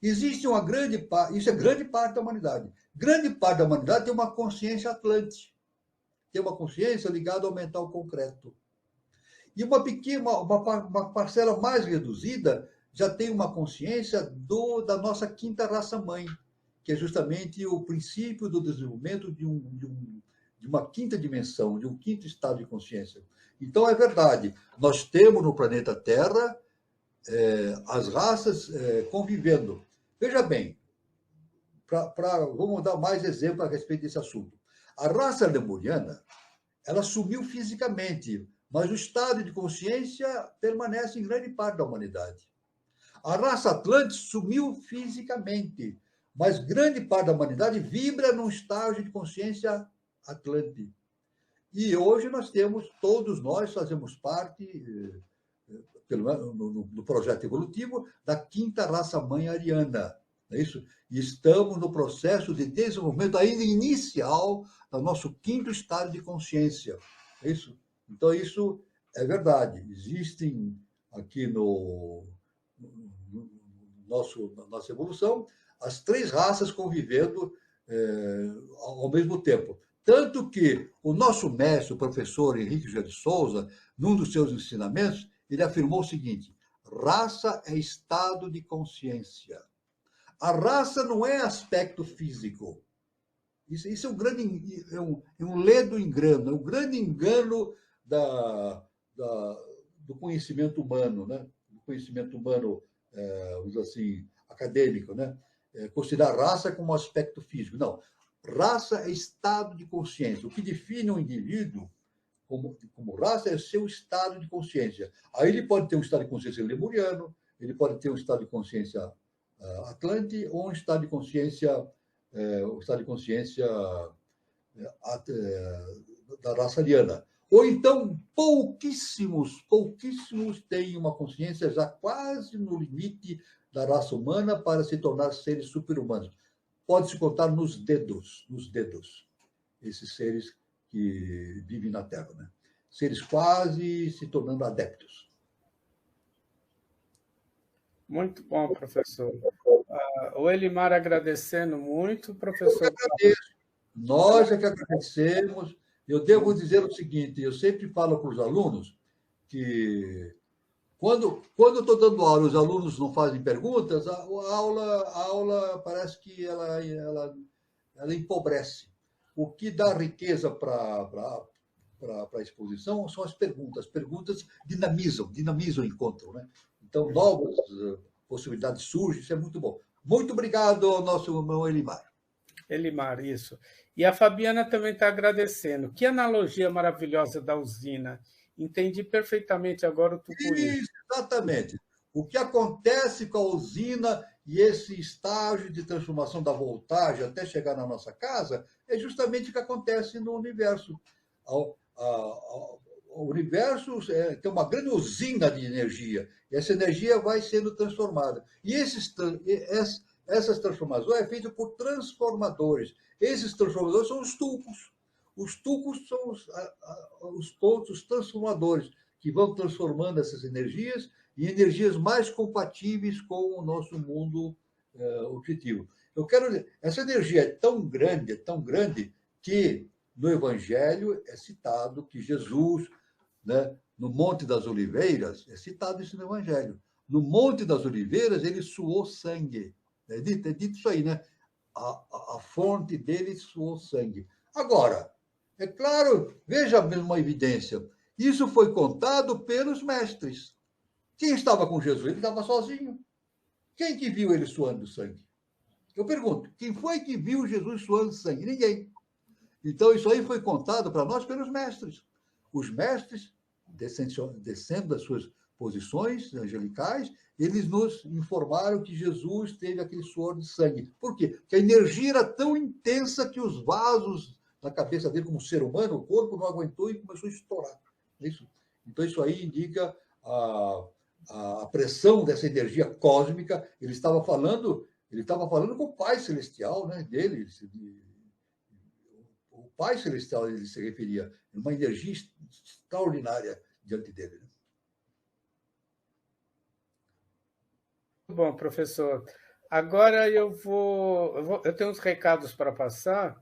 Existe uma grande parte, isso é grande parte da humanidade. Grande parte da humanidade tem uma consciência atlante, tem uma consciência ligada ao mental concreto. E uma parcela mais reduzida já tem uma consciência da nossa quinta raça-mãe, que é justamente o princípio do desenvolvimento de uma quinta dimensão, de um quinto estado de consciência. Então, é verdade, nós temos no planeta Terra as raças convivendo. Veja bem, vamos dar mais exemplo a respeito desse assunto. A raça lemuriana, ela sumiu fisicamente, mas o estado de consciência permanece em grande parte da humanidade. A raça Atlante sumiu fisicamente, mas grande parte da humanidade vibra num estágio de consciência Atlante. E hoje todos nós fazemos parte, pelo menos no projeto evolutivo, da quinta raça-mãe ariana. É isso? E estamos no processo de desenvolvimento ainda inicial do nosso quinto estado de consciência. É isso? Então, isso é verdade. Existem aqui na nossa evolução as três raças convivendo ao mesmo tempo. Tanto que o nosso mestre, o professor Henrique José de Souza, num dos seus ensinamentos, ele afirmou o seguinte: raça é estado de consciência. A raça não é aspecto físico. Isso é um grande, um ledo engano, é um grande engano do conhecimento humano, né? Do conhecimento humano, vamos assim, acadêmico, né? Considerar raça como aspecto físico. Não. Raça é estado de consciência. O que define um indivíduo como raça é o seu estado de consciência. Aí ele pode ter um estado de consciência lemuriano, ele pode ter um estado de consciência Atlante ou um estado de consciência da raça ariana. Ou então, pouquíssimos têm uma consciência já quase no limite da raça humana para se tornar seres super-humanos. Pode-se contar nos dedos, esses seres que vivem na Terra, né? Seres quase se tornando adeptos. Muito bom, professor. O Elimar agradecendo muito, professor. Nós é que agradecemos. Eu devo dizer o seguinte, eu sempre falo para os alunos que quando eu estou dando aula, os alunos não fazem perguntas, a aula parece que ela empobrece. O que dá riqueza para a exposição são as perguntas. As perguntas dinamizam o encontro, né? Então, novas possibilidades surgem, isso é muito bom. Muito obrigado ao nosso irmão Elimar. Elimar, isso. E a Fabiana também está agradecendo. Que analogia maravilhosa da usina. Entendi perfeitamente agora o Tucuí. Isso, exatamente. O que acontece com a usina e esse estágio de transformação da voltagem até chegar na nossa casa é justamente o que acontece no universo. O universo tem uma grande usina de energia, e essa energia vai sendo transformada. E essas transformações é feita por transformadores. Esses transformadores são os tulcos. Os tulcos são os pontos transformadores que vão transformando essas energias em energias mais compatíveis com o nosso mundo objetivo. Eu quero dizer, essa energia é tão grande, que no Evangelho é citado que Jesus, né, no Monte das Oliveiras, é citado isso no Evangelho. No Monte das Oliveiras, ele suou sangue. É dito isso aí, né? A fonte dele suou sangue. Agora, é claro, veja uma evidência. Isso foi contado pelos mestres. Quem estava com Jesus? Ele estava sozinho. Quem que viu ele suando sangue? Eu pergunto, quem foi que viu Jesus suando sangue? Ninguém. Então, isso aí foi contado para nós pelos mestres. Os mestres, descendo das suas posições angelicais, eles nos informaram que Jesus teve aquele suor de sangue. Por quê? Porque a energia era tão intensa que os vasos da cabeça dele, como ser humano, o corpo não aguentou e começou a estourar. Isso. Então, isso aí indica a pressão dessa energia cósmica. Ele estava falando com o Pai Celestial, né, dele. O Pai Celestial ele se referia, uma energia extraordinária diante dele. Bom, professor. Agora eu tenho uns recados para passar,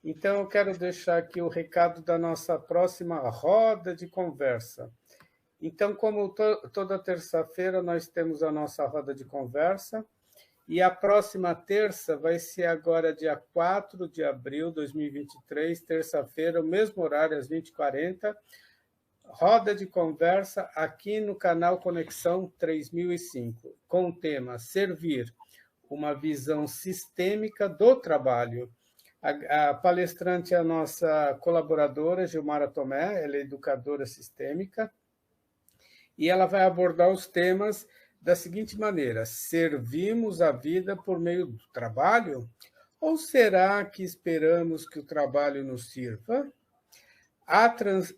então eu quero deixar aqui o recado da nossa próxima roda de conversa. Então, como toda terça-feira, nós temos a nossa roda de conversa, e a próxima terça vai ser agora, dia 4 de abril de 2023, terça-feira, o mesmo horário, às 20h40, roda de conversa aqui no canal Conexão 3005, com o tema Servir, uma visão sistêmica do trabalho. A palestrante é a nossa colaboradora, Gilmara Tomé, ela é educadora sistêmica, e ela vai abordar os temas da seguinte maneira: servimos a vida por meio do trabalho? Ou será que esperamos que o trabalho nos sirva? Há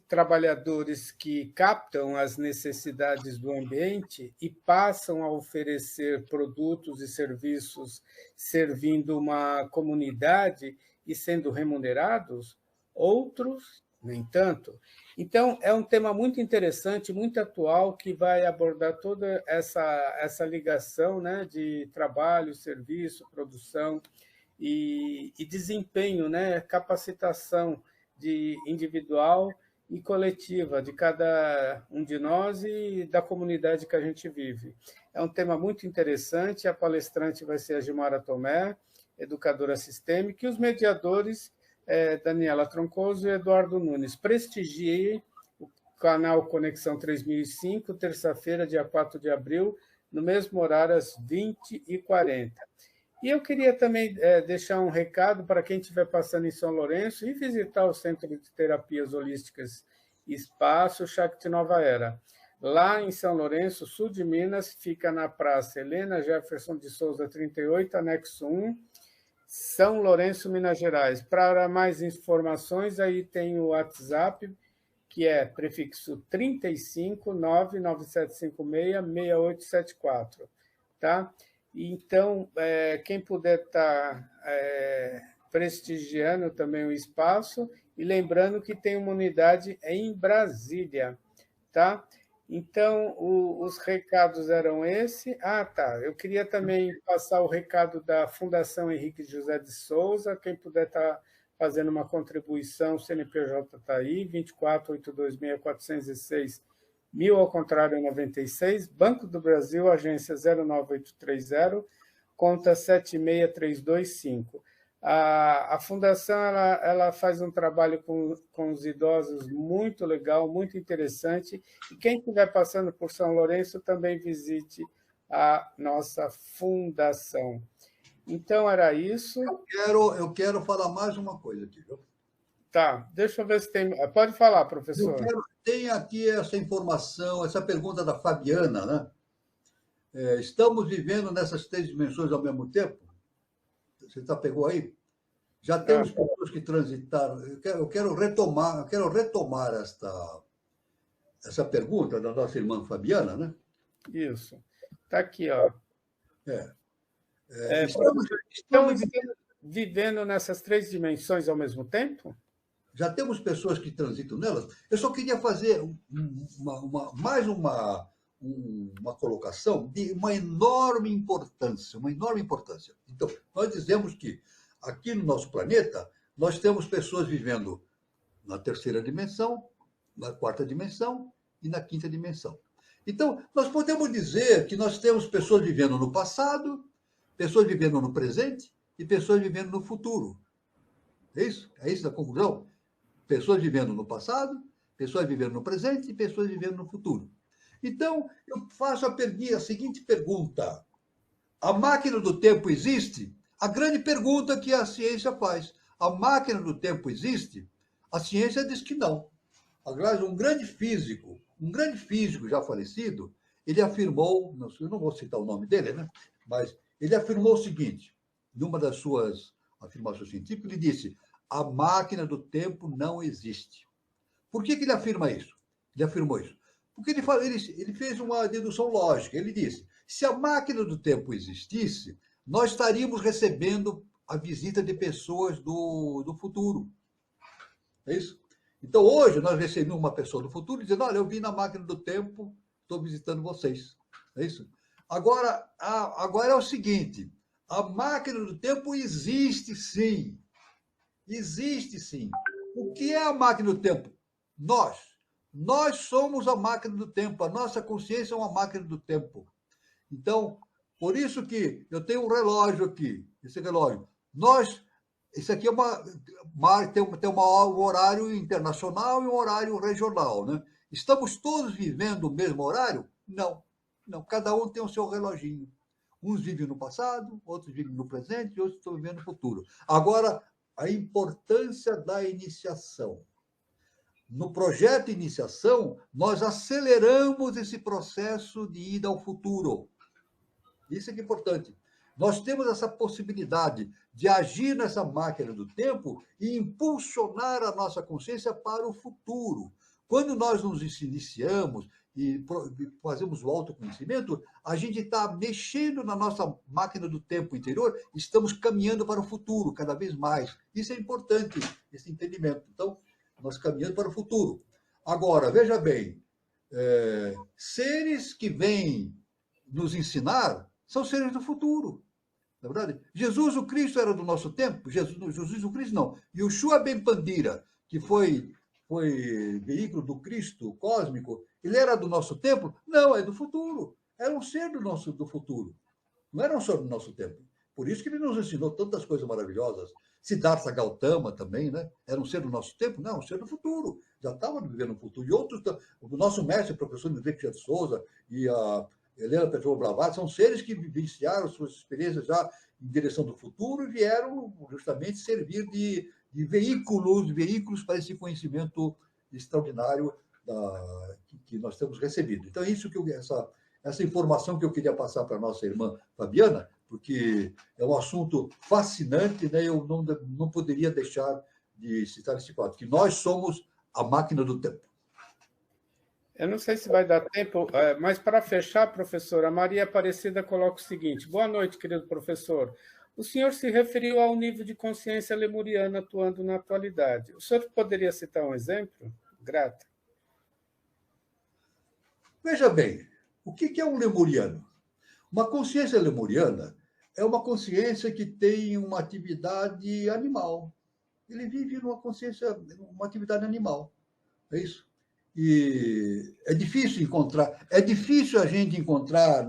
trabalhadores que captam as necessidades do ambiente e passam a oferecer produtos e serviços servindo uma comunidade e sendo remunerados? Outros, nem tanto. Então, é um tema muito interessante, muito atual, que vai abordar toda essa ligação, né, de trabalho, serviço, produção e desempenho, né, capacitação de individual e coletiva de cada um de nós e da comunidade que a gente vive. É um tema muito interessante, a palestrante vai ser a Gilmara Tomé, educadora sistêmica, e os mediadores, Daniela Troncoso e Eduardo Nunes. Prestigie o canal Conexão 3005, terça-feira, dia 4 de abril, no mesmo horário, às 20h40. E eu queria também deixar um recado para quem estiver passando em São Lourenço e visitar o Centro de Terapias Holísticas Espaço Shakti Nova Era. Lá em São Lourenço, sul de Minas, fica na Praça Helena Jefferson de Souza 38, anexo 1, São Lourenço, Minas Gerais. Para mais informações, aí tem o WhatsApp, que é prefixo 35 99756 6874, tá? Então, quem puder estar prestigiando também o espaço, e lembrando que tem uma unidade em Brasília, tá? Então, os recados eram esse. Ah, tá. Eu queria também passar o recado da Fundação Henrique José de Souza. Quem puder estar fazendo uma contribuição, o CNPJ está aí, 24.826.406, 1000 ao contrário 96, Banco do Brasil, agência 09830, conta 76325. A Fundação ela faz um trabalho com os idosos muito legal, muito interessante, e quem estiver passando por São Lourenço também visite a nossa Fundação. Então, era isso. Eu quero falar mais uma coisa aqui, viu? Tá, deixa eu ver se tem... Pode falar, professor. Tem aqui essa informação, essa pergunta da Fabiana, né? Estamos vivendo nessas 3 dimensões ao mesmo tempo? Você pegou aí? Já temos pessoas que transitaram. Eu quero retomar essa pergunta da nossa irmã Fabiana, né? Isso. Está aqui, ó. Estamos vivendo nessas 3 dimensões ao mesmo tempo? Já temos pessoas que transitam nelas. Eu só queria fazer mais uma colocação de uma enorme importância, uma enorme importância. Então, nós dizemos que aqui no nosso planeta, nós temos pessoas vivendo na terceira dimensão, na quarta dimensão e na quinta dimensão. Então, nós podemos dizer que nós temos pessoas vivendo no passado, pessoas vivendo no presente e pessoas vivendo no futuro. É isso? É isso a conclusão? Pessoas vivendo no passado, pessoas vivendo no presente e pessoas vivendo no futuro. Então, eu faço a seguinte pergunta. A máquina do tempo existe? A grande pergunta que a ciência faz. A máquina do tempo existe? A ciência diz que não. Aliás, um grande físico já falecido, ele afirmou, eu não vou citar o nome dele, né? Mas ele afirmou o seguinte, numa das suas afirmações científicas, ele disse, a máquina do tempo não existe. Por que ele afirma isso? Ele afirmou isso. Porque ele fez uma dedução lógica. Ele disse, se a máquina do tempo existisse, nós estaríamos recebendo a visita de pessoas do futuro. É isso? Então, hoje, nós recebemos uma pessoa do futuro dizendo, olha, eu vim na máquina do tempo, estou visitando vocês. É isso? Agora é o seguinte, a máquina do tempo existe sim. Existe sim. O que é a máquina do tempo? Nós somos a máquina do tempo. A nossa consciência é uma máquina do tempo. Então, por isso que eu tenho um relógio aqui. Esse relógio. Isso aqui é tem um horário internacional e um horário regional, né? Estamos todos vivendo o mesmo horário? Não. Não. Cada um tem o seu reloginho. Uns vivem no passado, outros vivem no presente e outros estão vivendo no futuro. Agora, a importância da iniciação. No projeto Iniciação, nós aceleramos esse processo de ida ao futuro. Isso é que é importante. Nós temos essa possibilidade de agir nessa máquina do tempo e impulsionar a nossa consciência para o futuro. Quando nós nos iniciamos e fazemos o autoconhecimento, a gente está mexendo na nossa máquina do tempo interior, estamos caminhando para o futuro cada vez mais. Isso é importante, esse entendimento. Então, nós caminhando para o futuro. Agora, veja bem, seres que vêm nos ensinar são seres do futuro. Na verdade, Jesus o Cristo era do nosso tempo? Jesus o Cristo não. Yoshua Ben Pandira, que foi veículo do Cristo cósmico, ele era do nosso tempo? Não, é do futuro. Era um ser do futuro. Não era um ser do nosso tempo. Por isso que ele nos ensinou tantas coisas maravilhosas. Siddhartha Gautama também, né? Era um ser do nosso tempo? Não, um ser do futuro. Já estava vivendo no futuro. E outros, o nosso mestre, o professor Henrique de Souza e a Helena Petrova Blavatsky, são seres que vivenciaram suas experiências já em direção do futuro e vieram justamente servir de veículos para esse conhecimento extraordinário que nós temos recebido. Então, é isso que essa informação que eu queria passar para a nossa irmã Fabiana, porque é um assunto fascinante, né? Eu não poderia deixar de citar esse fato, que nós somos a máquina do tempo. Eu não sei se vai dar tempo, mas para fechar, professor, a Maria Aparecida coloca o seguinte: boa noite, querido professor. O senhor se referiu ao nível de consciência lemuriana atuando na atualidade. O senhor poderia citar um exemplo? Grata. Veja bem, o que é um lemuriano? Uma consciência lemuriana é uma consciência que tem uma atividade animal. Ele vive numa consciência, uma atividade animal. É isso? E é difícil a gente encontrar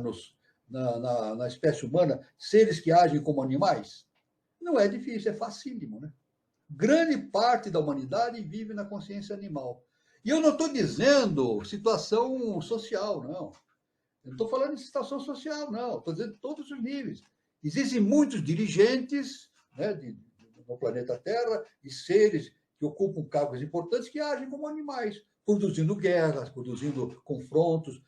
na espécie humana seres que agem como animais? Não é difícil, é facílimo, né? Grande parte da humanidade vive na consciência animal. E eu não estou dizendo situação social, não. Eu não estou falando de situação social, não. Estou dizendo de todos os níveis. Existem muitos dirigentes, né, no planeta Terra e seres que ocupam cargos importantes que agem como animais, produzindo guerras, produzindo confrontos,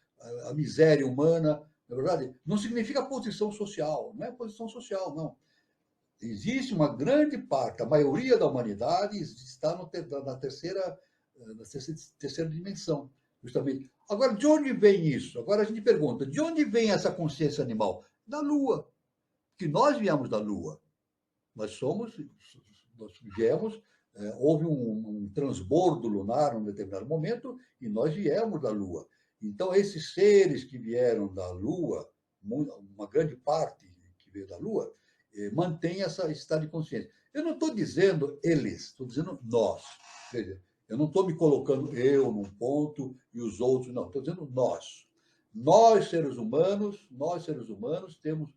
a miséria humana. Na verdade, não significa posição social, não é posição social, não. Existe uma grande parte, a maioria da humanidade está na terceira dimensão, justamente. Agora, de onde vem isso? Agora a gente pergunta, de onde vem essa consciência animal? Da Lua. Que nós viemos da Lua. Nós viemos, houve um transbordo lunar em um determinado momento e nós viemos da Lua. Então, esses seres que vieram da Lua, uma grande parte que veio da Lua, mantém esse estado de consciência. Eu não estou dizendo eles, estou dizendo nós. Veja, eu não estou me colocando eu num ponto e os outros, não. Estou dizendo nós. Nós, seres humanos, temos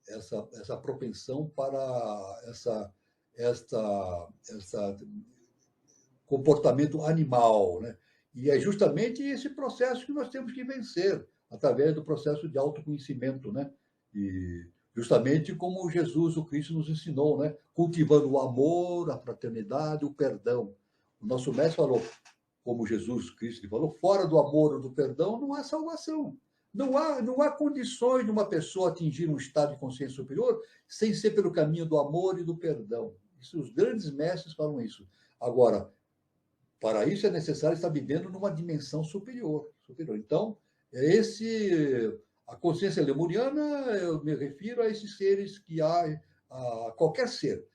essa propensão para essa comportamento animal, né? E é justamente esse processo que nós temos que vencer, através do processo de autoconhecimento, né? E justamente como Jesus, o Cristo, nos ensinou, né? Cultivando o amor, a fraternidade, o perdão. O nosso mestre falou, como Jesus Cristo falou, fora do amor ou do perdão não há salvação. Não há condições de uma pessoa atingir um estado de consciência superior sem ser pelo caminho do amor e do perdão. Isso, os grandes mestres falam isso. Agora, para isso é necessário estar vivendo numa dimensão superior. Então, a consciência lemuriana, eu me refiro a esses seres que há, qualquer ser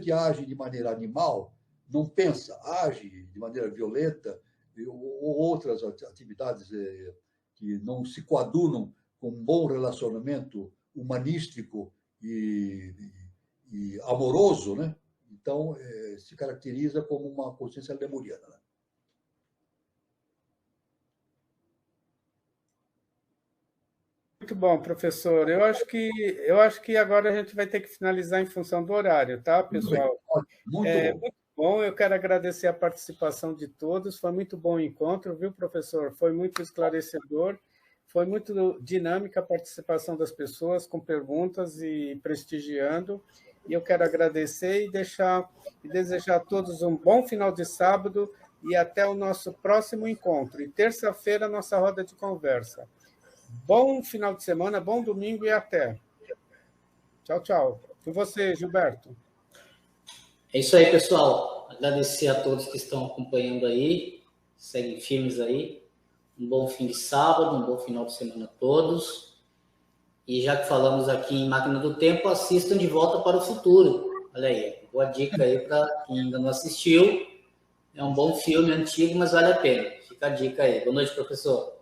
que age de maneira animal, não pensa, age de maneira violenta, ou outras atividades que não se coadunam com um bom relacionamento humanístico e amoroso, né? Então, se caracteriza como uma consciência lemuriana. Né? Muito bom, professor. Eu acho que agora a gente vai ter que finalizar em função do horário, tá, pessoal? Muito bom. Muito bom. Eu quero agradecer a participação de todos. Foi muito bom o encontro, viu, professor? Foi muito esclarecedor. Foi muito dinâmica a participação das pessoas, com perguntas e prestigiando. E eu quero agradecer e desejar a todos um bom final de sábado e até o nosso próximo encontro. E terça-feira, nossa roda de conversa. Bom final de semana, bom domingo e até. Tchau, tchau. Com você, Gilberto. É isso aí, pessoal. Agradecer a todos que estão acompanhando aí. Seguem firmes aí. Um bom fim de sábado, um bom final de semana a todos. E já que falamos aqui em Máquina do Tempo, assistam De Volta para o Futuro. Olha aí, boa dica aí para quem ainda não assistiu. É um bom filme, antigo, mas vale a pena. Fica a dica aí. Boa noite, professor.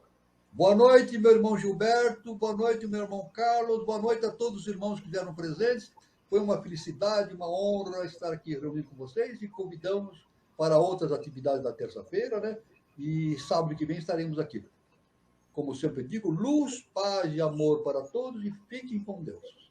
Boa noite, meu irmão Gilberto. Boa noite, meu irmão Carlos. Boa noite a todos os irmãos que vieram presentes. Foi uma felicidade, uma honra estar aqui reunido com vocês e convidamos para outras atividades da terça-feira, né? E sábado que vem estaremos aqui. Como sempre digo, luz, paz e amor para todos e fiquem com Deus.